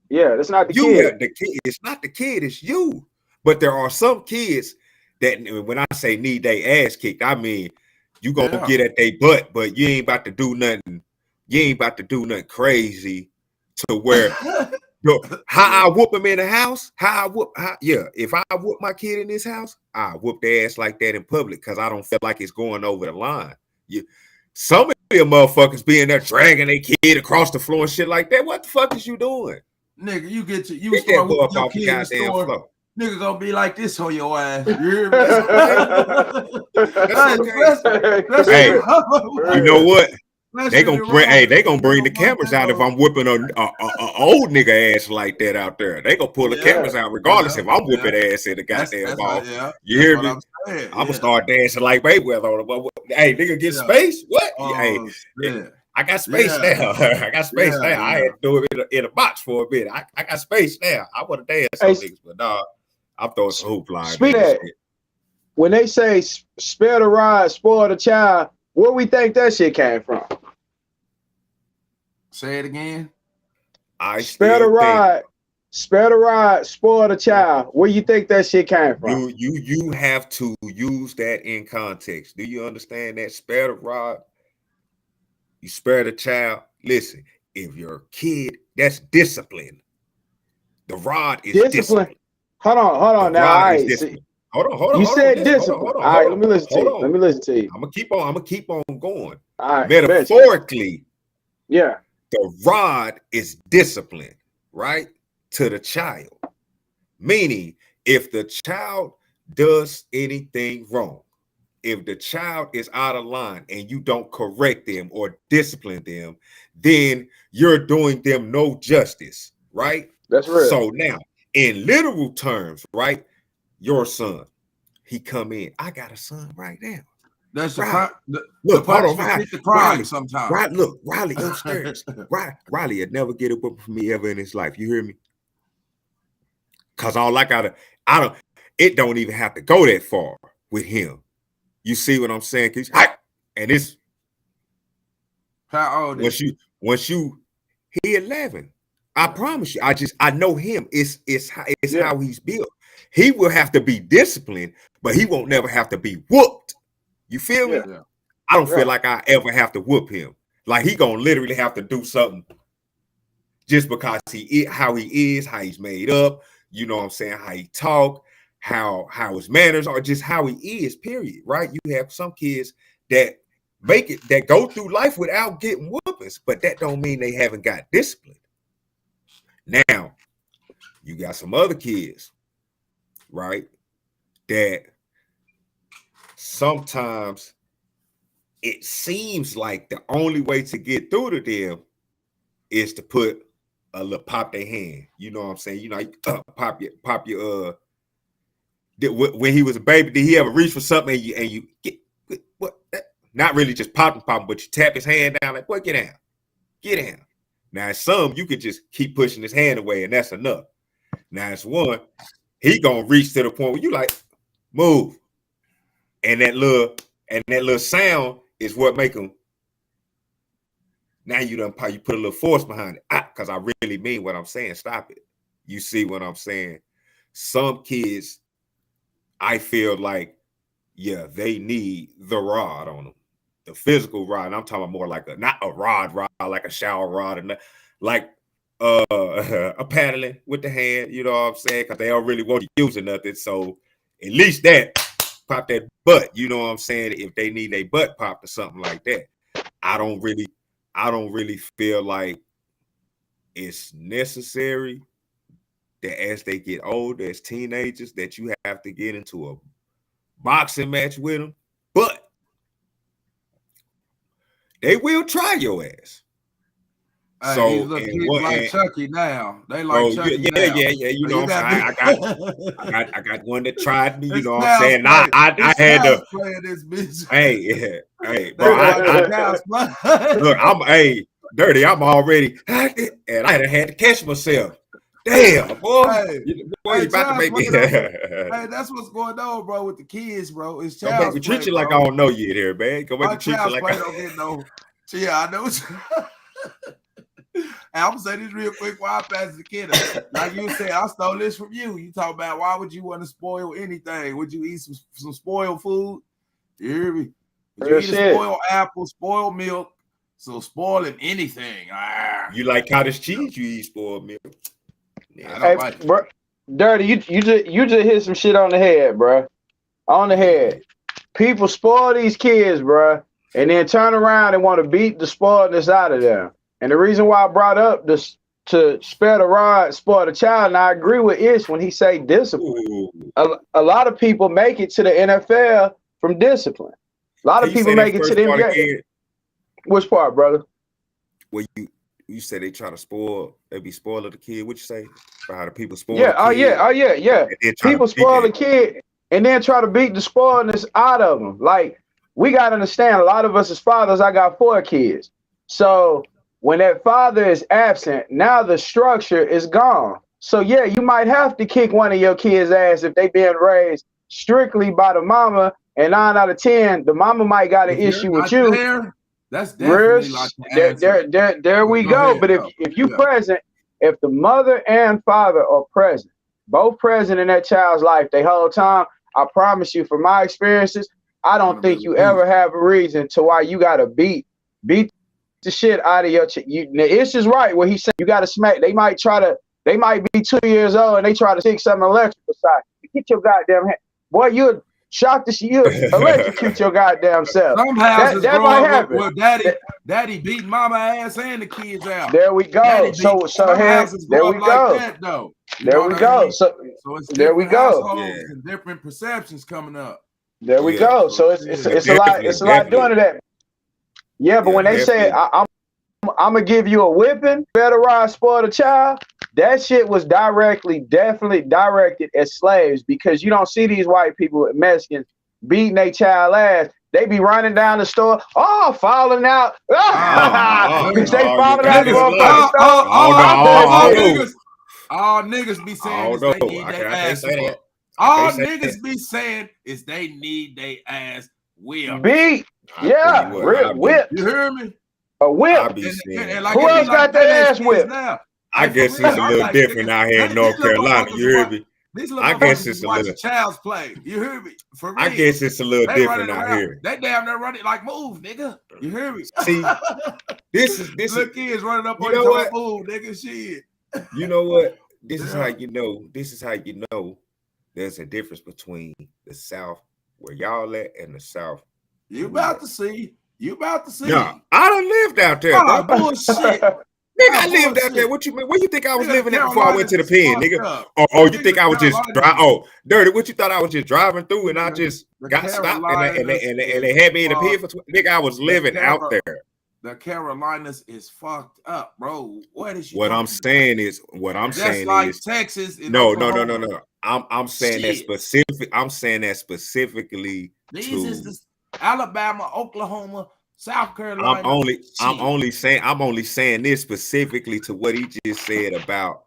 Yeah, that's not the kid. It's not the kid, it's you. But there are some kids that when I say need they ass kicked, I mean you gonna get at their butt, but you ain't about to do nothing. You ain't about to do nothing crazy to where how I whoop him in the house. If I whoop my kid in this house, I whoop their ass like that in public because I don't feel like it's going over the line. Some of you motherfuckers being there dragging their kid across the floor and shit like that. What the fuck is you doing? Nigga, you start with your kid in the store. Floor. Nigga gonna be like this on your ass. You hear me? Hey, you know what? They gonna bring the cameras out if I'm whipping a old nigga ass like that out there. They gonna pull the cameras out regardless if I'm whipping ass in the goddamn ball. You hear me? I'm gonna start dancing like Mayweather on the. Hey, nigga, get space? What? Hey, I got space now. I got space now. I had to do it in a box for a bit. I got space now. I want to dance some niggas, but nah, I'm throwing some hoop lines. When they say spare the rod, spoil the child, where we think that shit came from? Say it again. Spare the rod, spoil the child. Where you think that shit came from? You have to use that in context. Do you understand that? Spare the rod, you spare the child. Listen, if your kid, that's discipline. The rod is discipline. Hold on now. All right. Hold on. You said discipline. All right, let me listen to you. I'm gonna keep on going. All right. Metaphorically, yeah. The rod is discipline, right? To the child. Meaning, if the child does anything wrong, if the child is out of line and you don't correct them or discipline them, then you're doing them no justice, right? That's real. So now, in literal terms, right? Your son, he come in. I got a son right now. That's Riley. the Look, hold on, punishment the crime Riley. sometimes. Look, Riley upstairs. Riley would never get a whooping from me ever in his life. You hear me? Cause it don't even have to go that far with him. You see what I'm saying? And it's how old is once you he 11. I promise you. I know him. It's how he's built. He will have to be disciplined, but he won't never have to be whooped. You feel me? Yeah. I don't feel like I ever have to whoop him. Like he gonna literally have to do something just because how he is, how he's made up. You know what I'm saying? How he talk, how his manners are, just how he is. Period. Right? You have some kids that that go through life without getting whoopings, but that don't mean they haven't got discipline. Now, you got some other kids, right, that sometimes it seems like the only way to get through to them is to put a little pop their hand. You know what I'm saying? You know, pop your when he was a baby, did he ever reach for something and you get what? Not really just pop him, but you tap his hand down like, boy, get down. Now, some you could just keep pushing his hand away, and that's enough. Now, it's one, he gonna reach to the point where you like, move. And that little sound is what make him. Now you put a little force behind it. Because I really mean what I'm saying. Stop it. You see what I'm saying? Some kids, I feel like, yeah, they need the rod on them. The physical rod. And I'm talking more like not a rod, like a shower rod, and like a paddling with the hand, you know what I'm saying? Because they don't really want to use it nothing. So at least that, pop that butt, you know what I'm saying? If they need a butt popped or something like that. I don't really feel like it's necessary that as they get older, as teenagers, that you have to get into a boxing match with them. But they will try your ass. Hey, So these little kids like Chucky now. They like Chucky now. Yeah. You know what I'm saying? I got one that tried me. You know what I'm saying? I had to play this bitch. Hey, bro. Look, I'm dirty. I'm already, and I had to catch myself. Damn, boy. You about to make me. Hey, that's what's going on, bro, with the kids, bro. It's child's don't make me treat you like I don't know you here, man. Go make me treat you like I don't get no. Yeah, I know. I'm gonna say this real quick while I pass the kid. Like you said, I stole this from you. You talk about why would you want to spoil anything? Would you eat some spoiled food? You hear me? Would you eat a spoiled apple, spoiled milk? So spoiling anything. You like cottage cheese? You eat spoiled milk. Yeah, I don't like it. Bro, Dirty, you just hit some shit on the head, bro. On the head. People spoil these kids, bro, and then turn around and want to beat the spoiledness out of them. And the reason why I brought up this to spare the rod, spoil the child, and I agree with Ish when he say discipline. A lot of people make it to the NFL from discipline. A lot of people make it to the NBA. Which part, brother? Well, you said they try to spoil, they be spoiling the kid. What you say? For how the people spoil the kid? Yeah. People spoil the kid and then try to beat the spoiledness out of them. Like, we got to understand, a lot of us as fathers, I got 4 kids. So when that father is absent, now the structure is gone. So yeah, you might have to kick one of your kids' ass if they being raised strictly by the mama, and 9 out of 10, the mama might got an issue with you. That's definitely like the there we go. Ahead, but if you present, if the mother and father are present, both present in that child's life the whole time, I promise you, from my experiences, I don't think you ever have a reason to why you gotta beat the shit out of your it's just right what he said. You gotta smack. They might be 2 years old and they try to stick something electrical side. Get your goddamn hand. Boy, you'll shock the shit. You'll electrocute your goddamn self. Some houses that might happen. Well, daddy beat mama ass and the kids out. There we go. So there we go. Like that, though. There we go. I mean? So it's there we go. And different perceptions coming up. There we go. So it's a lot doing to that. Yeah, but when they say I'm gonna give you a whipping, better ride, spoil the child. that shit was definitely directed at slaves, because you don't see these white people, Mexicans, beating their child ass. They be running down the store, falling out. They falling out the motherfucking store. All niggas be saying is they need their ass whooped. All niggas be saying is they need their ass whipped. Beat. Yeah, whip. You hear me? A whip. Like, who else got that ass whipped? Now? I guess it's a little different out here in North Carolina. You hear me? I guess it's a little child's play. You hear me? For real. I guess it's a little different out here. They damn near running like move, nigga. You hear me? See, this little kids running up on you know move, nigga. Shit. You know what? This is how you know. This is how you know there's a difference between the South where y'all at and the South. You about to see. Nah, I done lived out there. Oh, bullshit. Nigga, I lived out there. What you mean? Where you think I was living at before I went to the pen, nigga? Oh, you think I was just dirty? What you thought I was just driving through and I just got stopped and they had me in the pen for nigga? I was living out there. The Carolinas is fucked up, bro. What I'm saying is Texas. No. I'm saying that specific. I'm saying that specifically. These is the Alabama, Oklahoma, South Carolina. I'm only saying this specifically to what he just said about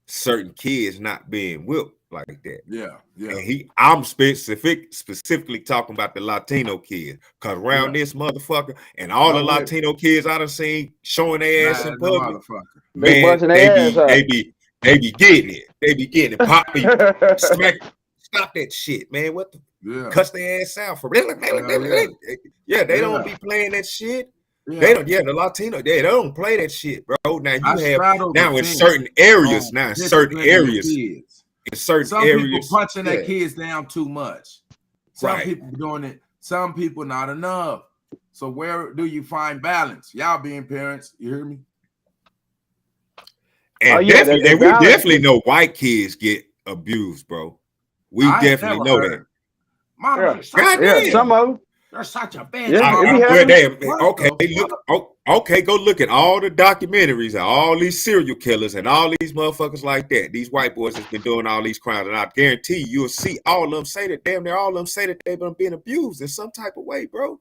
certain kids not being whipped like that. Yeah. And I'm specifically talking about the Latino kids, cause around this motherfucker and all the Latino kids I done seen showing their ass in public, man, they be getting it. They be getting it. Pop me, smack. Stop that shit, man. What the? Cuss their ass out for real. They don't be playing that shit. They don't. The Latino, they don't play that shit, bro. Now you have in certain areas. Some people punching their kids down too much. Some people doing it. Some people not enough. So where do you find balance? Y'all being parents, you hear me? And we definitely know white kids get abused, bro. We definitely know that. Mama, some of them. They're such a bitch. Okay, go look at all the documentaries of all these serial killers and all these motherfuckers like that. These white boys that's been doing all these crimes, and I guarantee you'll see all of them say that. Damn near all of them say that they've been being abused in some type of way, bro.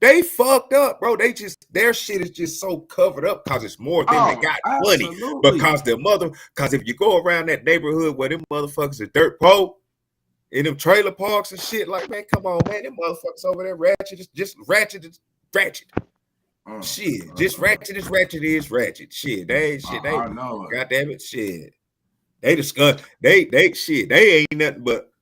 They fucked up, bro. Their shit is just so covered up because it's more than they got money. Because if you go around that neighborhood where them motherfuckers are dirt poor, in them trailer parks and shit, like, man, come on, man, them motherfuckers over there ratchet, just ratchet. Shit, just ratchet is ratchet. Shit, they goddamn it, shit. They discuss, they ain't nothing but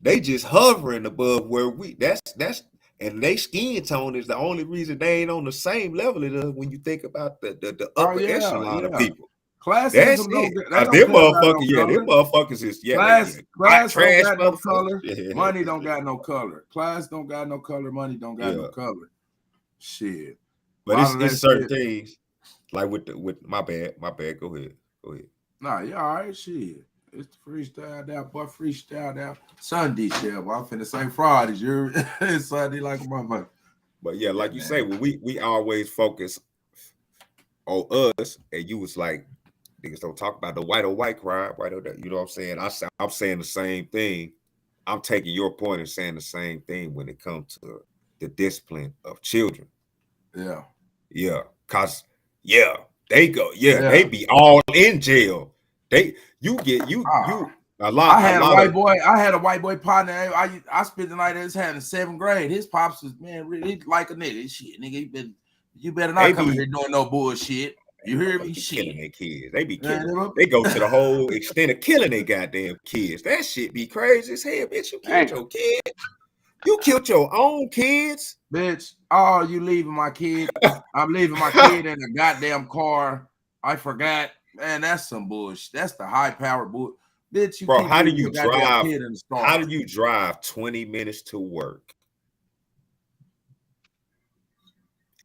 they just hovering above where that's and they skin tone is the only reason they ain't on the same level as us when you think about the upper echelon of people. Classism them motherfuckers is class trash don't got no color. Money don't got no color. Class don't got no color. Money don't got no color. Shit. But it's certain things like with my bad. Go ahead. Nah, you all right? Shit. It's the freestyle down, boy. Freestyle down. Sunday, shit. Well, I'm finna say Fridays. It's Sunday like a motherfucker. But yeah, like you say, we always focus on us, and you was like, niggas don't talk about the white crime, you know what I'm saying? I'm saying the same thing. I'm taking your point and saying the same thing when it comes to the discipline of children. Yeah. Cause they go, they be all in jail. I had a white boy partner. I spent the night at his house in 7th grade. His pops was, man, really like a nigga. Shit, nigga, you better not come here doing no bullshit. You hear me? Killing their kids. They be killing. They go to the whole extent of killing their goddamn kids. That shit be crazy as hell, bitch. You killed your kids. You killed your own kids, bitch. Oh, you leaving my kid? I'm leaving my kid in a goddamn car. I forgot. Man, that's some bullshit. That's the high powered bullshit. Bitch, bro, how do you drive? How do you drive 20 minutes to work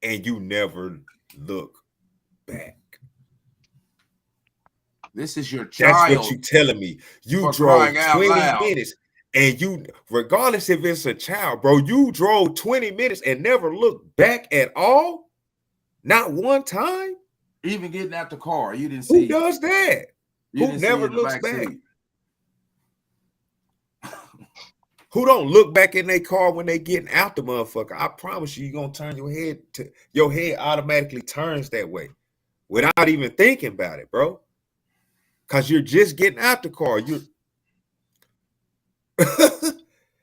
and you never look back? This is your child. That's what you telling me. You drove 20 minutes and you, regardless if it's a child, bro, you drove 20 minutes and never looked back at all? Not one time? Even getting out the car, you didn't Who see. does that? You Who didn't never see in the looks back back? seat. Who don't look back in their car when they getting out the motherfucker? I promise you, you're gonna turn your head automatically turns that way without even thinking about it, bro. Cause you're just getting out the car.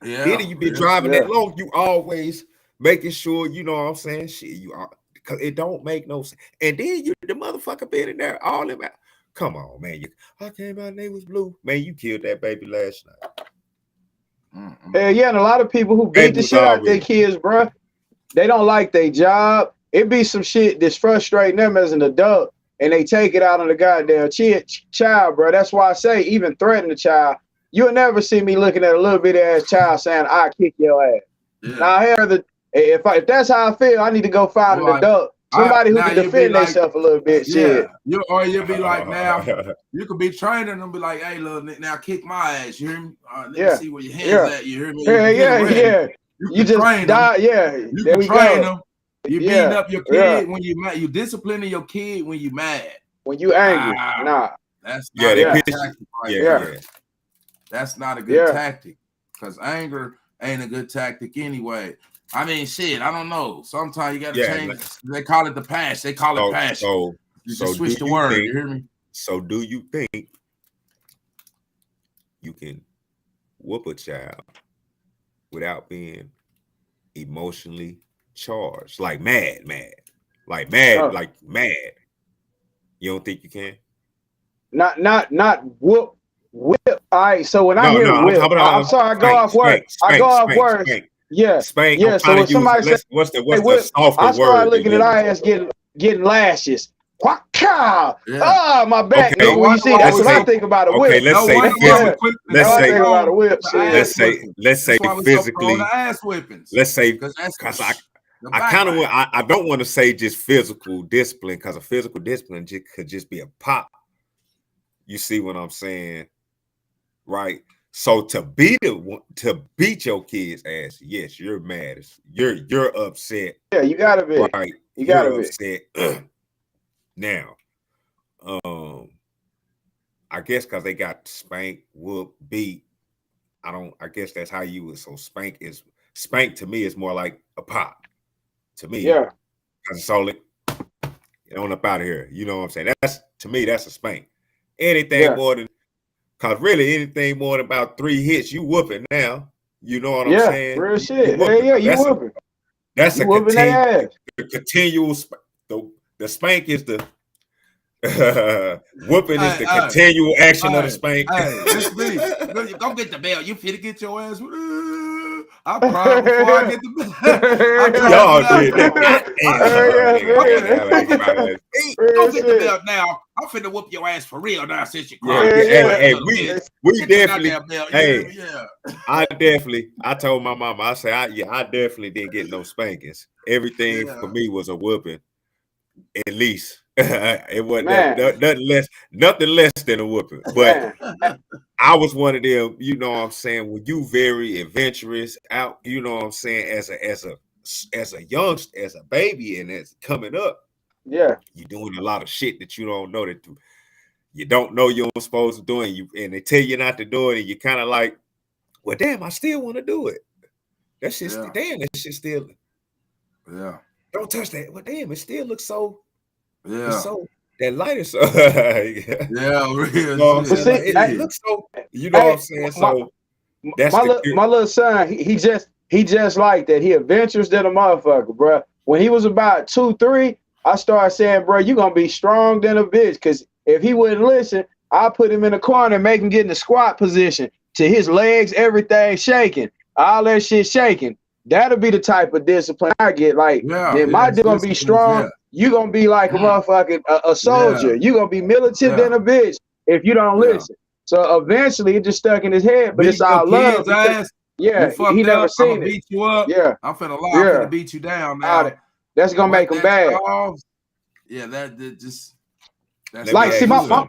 Then you've been driving that long, you always making sure, you know what I'm saying? Shit, you are, because it don't make no sense. And then you the motherfucker been in there all in. Come on, man. I came out and they was blue. Man, you killed that baby last night. Yeah, and a lot of people who beat the shit out their kids, bro, they don't like their job. It be some shit that's frustrating them as an adult, and they take it out on the goddamn child, bro. That's why I say, even threaten the child. You'll never see me looking at a little bitty ass child saying, "I kick your ass." Yeah. Now, if that's how I feel, I need to go find an adult, somebody who can defend themselves a little bit. Shit. You'll be like, now you could be training them, be like, "Hey, little now kick my ass." You hear me? Let me see where your hands at. You hear me? Yeah. You just train die. Yeah. You can train them. You beating up your kid when you mad. You disciplining your kid when you mad. When you angry, that's not a good tactic. That's not a good tactic, because anger ain't a good tactic anyway. I mean, shit, I don't know. Sometimes you gotta change. They call it the past. They call it passion. You just switch the word. You hear me? So do you think you can whoop a child without being emotionally charged, like mad? Like mad. You don't think you can? Not whoop. All right. So when I hear whip, I'm sorry, I go off work. I go off work. Yeah. Spank. Yeah. So when somebody says, what's the softer word? I start looking at our ass getting lashes. My back. Okay. Nigga, when you see that's what I think about a whip. Okay, let's say let's say physically. Let's say because I kind of I don't want to say just physical discipline, because a physical discipline could just be a pop. You see what I'm saying, right? So to beat your kid's ass, yes, you're mad. You're upset. Yeah, you gotta be. Right, you're upset. Now, I guess because they got spank, whoop, beat. I guess that's how you would. So spank to me is more like a pop. To me, yeah. Because it's all get on up out of here. You know what I'm saying? To me, that's a spank. Anything more than, because really anything more than about 3 hits, you whooping now. You know what I'm saying? Real shit. You whooping. That's a continual. The spank is the whooping is the continual action of the spank. It's me. Go get the bell. You finna get your ass. I'm crying before I get the bell. Y'all did that. Go get the bell now. I'm finna whoop your ass for real now since you cried. We definitely. I told my mama, I said, I definitely didn't get no spankings. Everything for me was a whooping, at least. It wasn't nothing less than a whooping. But I was one of them, you know what I'm saying, when you very adventurous out, you know what I'm saying, as a youngster, as a baby, and it's coming up. Yeah, you're doing a lot of shit that you don't know you're supposed to do, and they tell you not to do it, and you're kind of like, well, damn, I still want to do it. That shit, damn, that shit still, don't touch that. Well, damn, it still looks so, so that light is so, real. You know what I'm saying? It looks so, you know what I'm saying? So that's my little son. He just like that. He adventurous than a motherfucker, bro. When he was about 2, 3. I started saying, bro, you're going to be strong than a bitch. Because if he wouldn't listen, I'll put him in the corner and make him get in the squat position to his legs, everything shaking, all that shit shaking. That'll be the type of discipline I get. Like, then my dude going to be strong. You're going to be like a motherfucking a soldier. You're going to be militant than a bitch if you don't listen. So eventually it just stuck in his head, but it's all love. Because, he never seen it. Beat you up. I'm finna lie. I'm finna beat you down now. That's gonna make them bad. That's like, see, my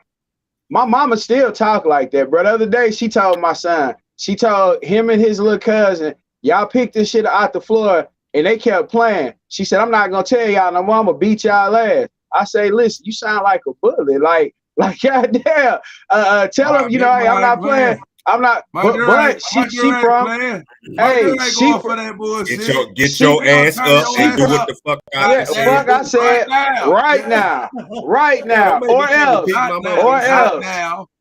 mama still talk like that, bro. The other day she told my son, she told him and his little cousin, y'all picked this shit out the floor and they kept playing. She said, I'm not gonna tell y'all no more, I'm gonna beat y'all ass. I say, listen, you sound like a bully. Like goddamn. Tell them, you know, hey, I'm not playing. I'm not. But she from. Playing. Hey, she going for that bullshit. Get your ass up and do what the fuck I fuck I said right now. Right now. Or else.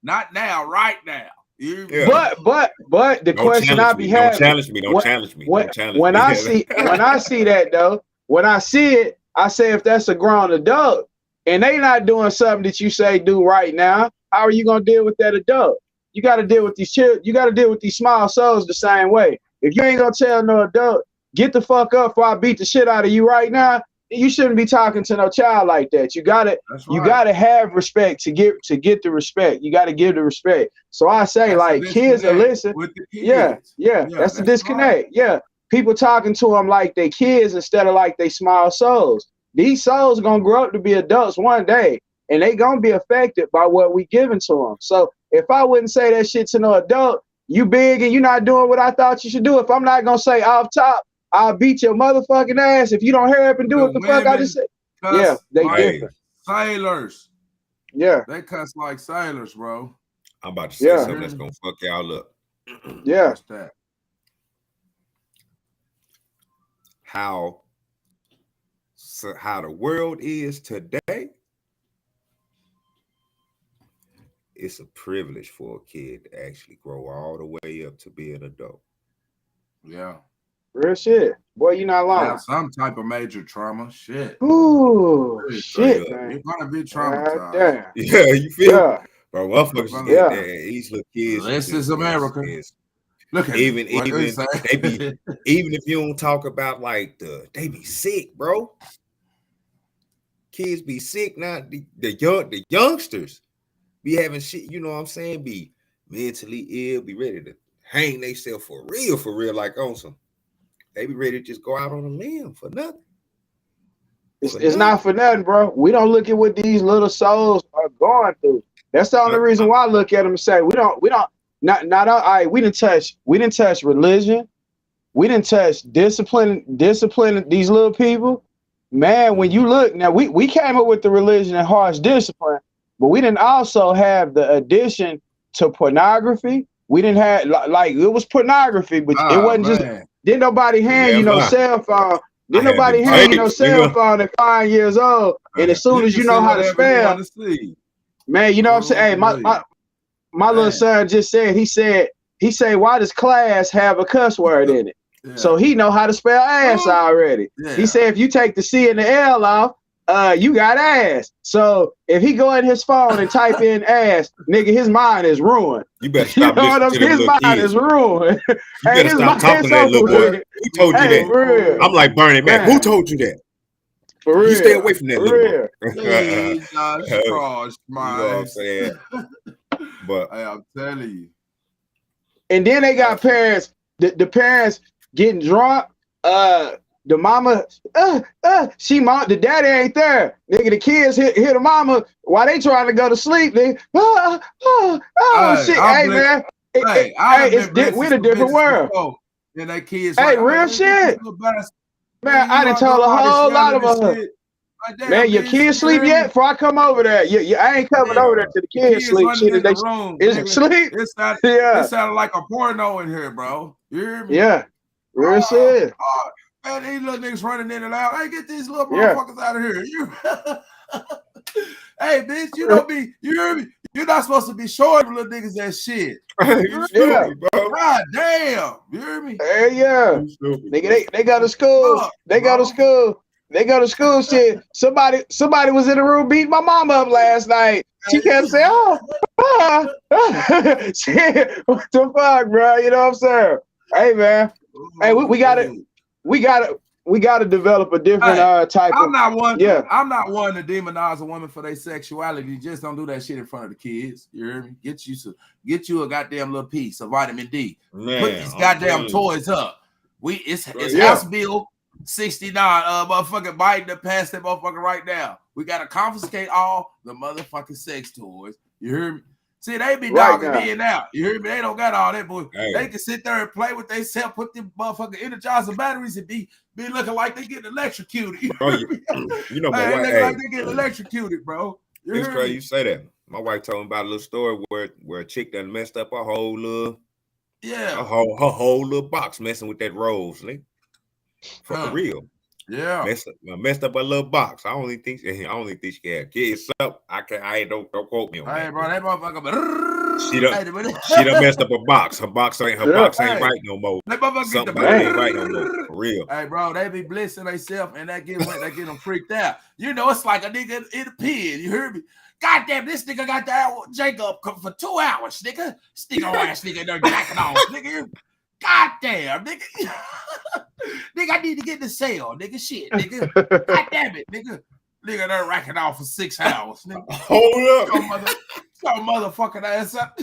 Not now, right now. Yeah. But the question I be having. Don't challenge me. When I see that though, when I see it, I say if that's a grown adult and they not doing something that you say do right now, how are you gonna deal with that adult? You got to deal with these children. You got to deal with these small souls the same way. If you ain't gonna tell no adult, get the fuck up before I beat the shit out of you right now, you shouldn't be talking to no child like that. You gotta have respect to get the respect. You gotta give the respect. So I say, that's like, kids are listen. Yeah, that's the disconnect. Right. Yeah. People talking to them like they kids instead of like they small souls. These souls gonna grow up to be adults one day, and they gonna be affected by what we giving to them. So if I wouldn't say that shit to no adult, you big and you not doing what I thought you should do. If I'm not gonna say off top, I'll beat your motherfucking ass if you don't hurry up and do what the fuck I just said. Yeah, they different. Sailors. Yeah. They cuss like sailors, bro. I'm about to say something that's gonna fuck y'all up. Yeah. What's that? How the world is today, it's a privilege for a kid to actually grow all the way up to be an adult. Yeah. Real shit. Boy, you not lying. Yeah, some type of major trauma. Shit. Ooh, shit, man. You're gonna be traumatized. Damn. Yeah, you feel bro, motherfuckers get that. These little kids. This is America. Look at even if you don't talk about like they be sick, bro. Kids be sick now. The youngsters be having shit, you know what I'm saying? Be mentally ill, be ready to hang themselves for real, like on some. They be ready to just go out on a limb for nothing. It's not for nothing, bro. We don't look at what these little souls are going through. That's the only reason why I look at them and say we didn't touch religion. We didn't touch discipline these little people. Man, when you look now, we came up with the religion and harsh discipline, but we didn't also have the addition to pornography. We didn't have like it was pornography, but it wasn't just. Didn't nobody hand you no cell phone. Didn't nobody hand you no cell phone at 5 years old. And as soon as you know how to spell, man, you know what I'm saying? Hey, my little son just said, he said, why does class have a cuss word in it? Yeah. So he know how to spell ass already. Yeah. He said if you take the C and the L off, you got ass. So if he go in his phone and type in ass, nigga, his mind is ruined. You better stop listening to his mind kids. Is ruined. You better stop talking to that little boy. Who told you that? Real. I'm like Bernie Mac. Who told you that? For real. You stay away from that little boy. Jesus Christ, you know what I'm saying? But hey, I'm telling you. And then they got parents, the parents getting drunk. The mama, the daddy ain't there. Nigga, the kids hit the mama while they trying to go to sleep. They, shit. Hey, man. We're in a different world. And that kids real shit. Man, I done told a whole lot of us. Man, your kids sleep yet? Before I come over there, I ain't coming over there till the kids sleep. Shit, in the room, is sleep? It sounded like a porno in here, bro. You hear me? Yeah, real shit. Man, these little niggas running in and out. Hey, get these little motherfuckers out of here. Hey, bitch, you hear me? You're not supposed to be showing little niggas that shit. Bro. God damn. You hear me? Hey, yeah. Nigga, they go to school. They go to school. They go to school. Shit. Somebody was in the room beating my mama up last night. She kept saying, shit, what the fuck, bro? You know what I'm saying? Hey, man. Hey, we gotta develop a different type I'm not one to demonize a woman for their sexuality. Just don't do that shit in front of the kids. You hear me? Get you a goddamn little piece of vitamin D. Man, put these goddamn toys up. It's House Bill 69. Motherfucking Biden to pass that motherfucker right now. We gotta confiscate all the motherfucking sex toys. You hear me? See, they be Right dogging now. in and out. You hear me? They don't got all that, boy. Hey. They can sit there and play with themselves, put them motherfucking Energizer batteries, and be looking like they getting electrocuted. You Bro, hear me? you know my Hey, wife. they look Hey, like they getting electrocuted, bro. You it's hear crazy me? you say that. My wife told me about a little story where a chick done messed up her whole little Yeah. her whole little box messing with that rose, nigga. For real. Yeah. Messed up her little box. I only think she had kids. So I don't quote me on Hey, that. bro, that motherfucker. She done messed up her box. Her box ain't Hey. right no more. That motherfucker get the Something about it ain't right no more. For real. Hey, bro, they be blissing themselves and that get them freaked out. You know, it's like a nigga in a pen. You heard me? Goddamn, this nigga got that Jacob for 2 hours, nigga. Stick on ass nigga in there jacking off, nigga. Goddamn, nigga. Nigga, I need to get in the cell, nigga. Shit, nigga. Goddamn it, nigga. Nigga, they're racking off for 6 hours, nigga. Hold up. Some motherfucking ass up.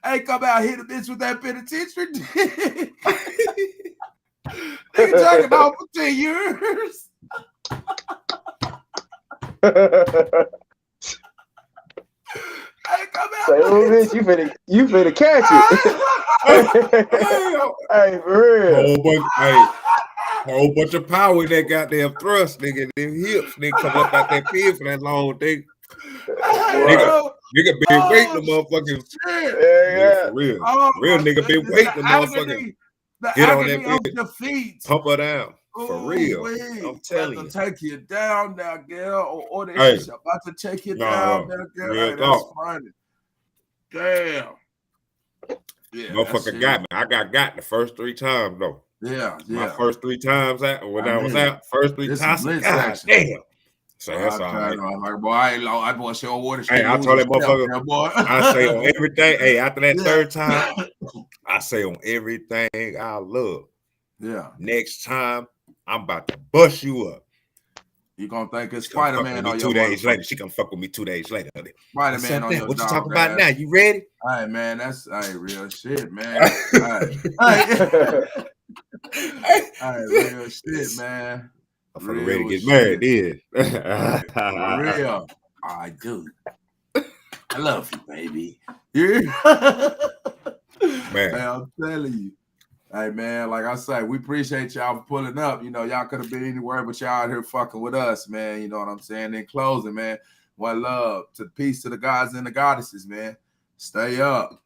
Hey, come out hit a bitch with that penitentiary. Nigga jacking off for 10 years. Hey, come out. Say, oh, bitch, you finna catch it. Hey, for real. Whole bunch of power in that goddamn thrust, nigga. Them hips, nigga, come up out that pin for that long thing. Nigga been waiting the motherfucking Yeah. nigga, for real. Real nigga been waiting the motherfucking get on that bitch, pump her down. For real. I'm telling you. Take you down now, girl. Or they Hey. about to take you down now, girl. Real Hey, talk. that's funny. Damn. Yeah, motherfucker got me. I got the first 3 times though. Yeah. My first 3 times when I was mean, out, first 3 times. God damn. So that's all right. I'm like, boy, I boy show water. Hey, I told that motherfucker, boy. I say on everything. Hey, after that 3rd time, I say on everything I love. Yeah. Next time, I'm about to bust you up. You gonna think it's Spider-Man on your 2 days later. She gonna fuck with me 2 days later. Spider-Man on your what you dog talking about ass. now? You ready? Hey man, that's real shit, man. Real shit, man. I'm ready to get married, then. Real. I do. I love you, baby. Yeah. Man. Hey, I'm telling you. Hey man, like I say, we appreciate y'all for pulling up. You know, y'all could have been anywhere, but y'all out here fucking with us, man. You know what I'm saying? In closing, man, one love to the peace to the gods and the goddesses, man. Stay up.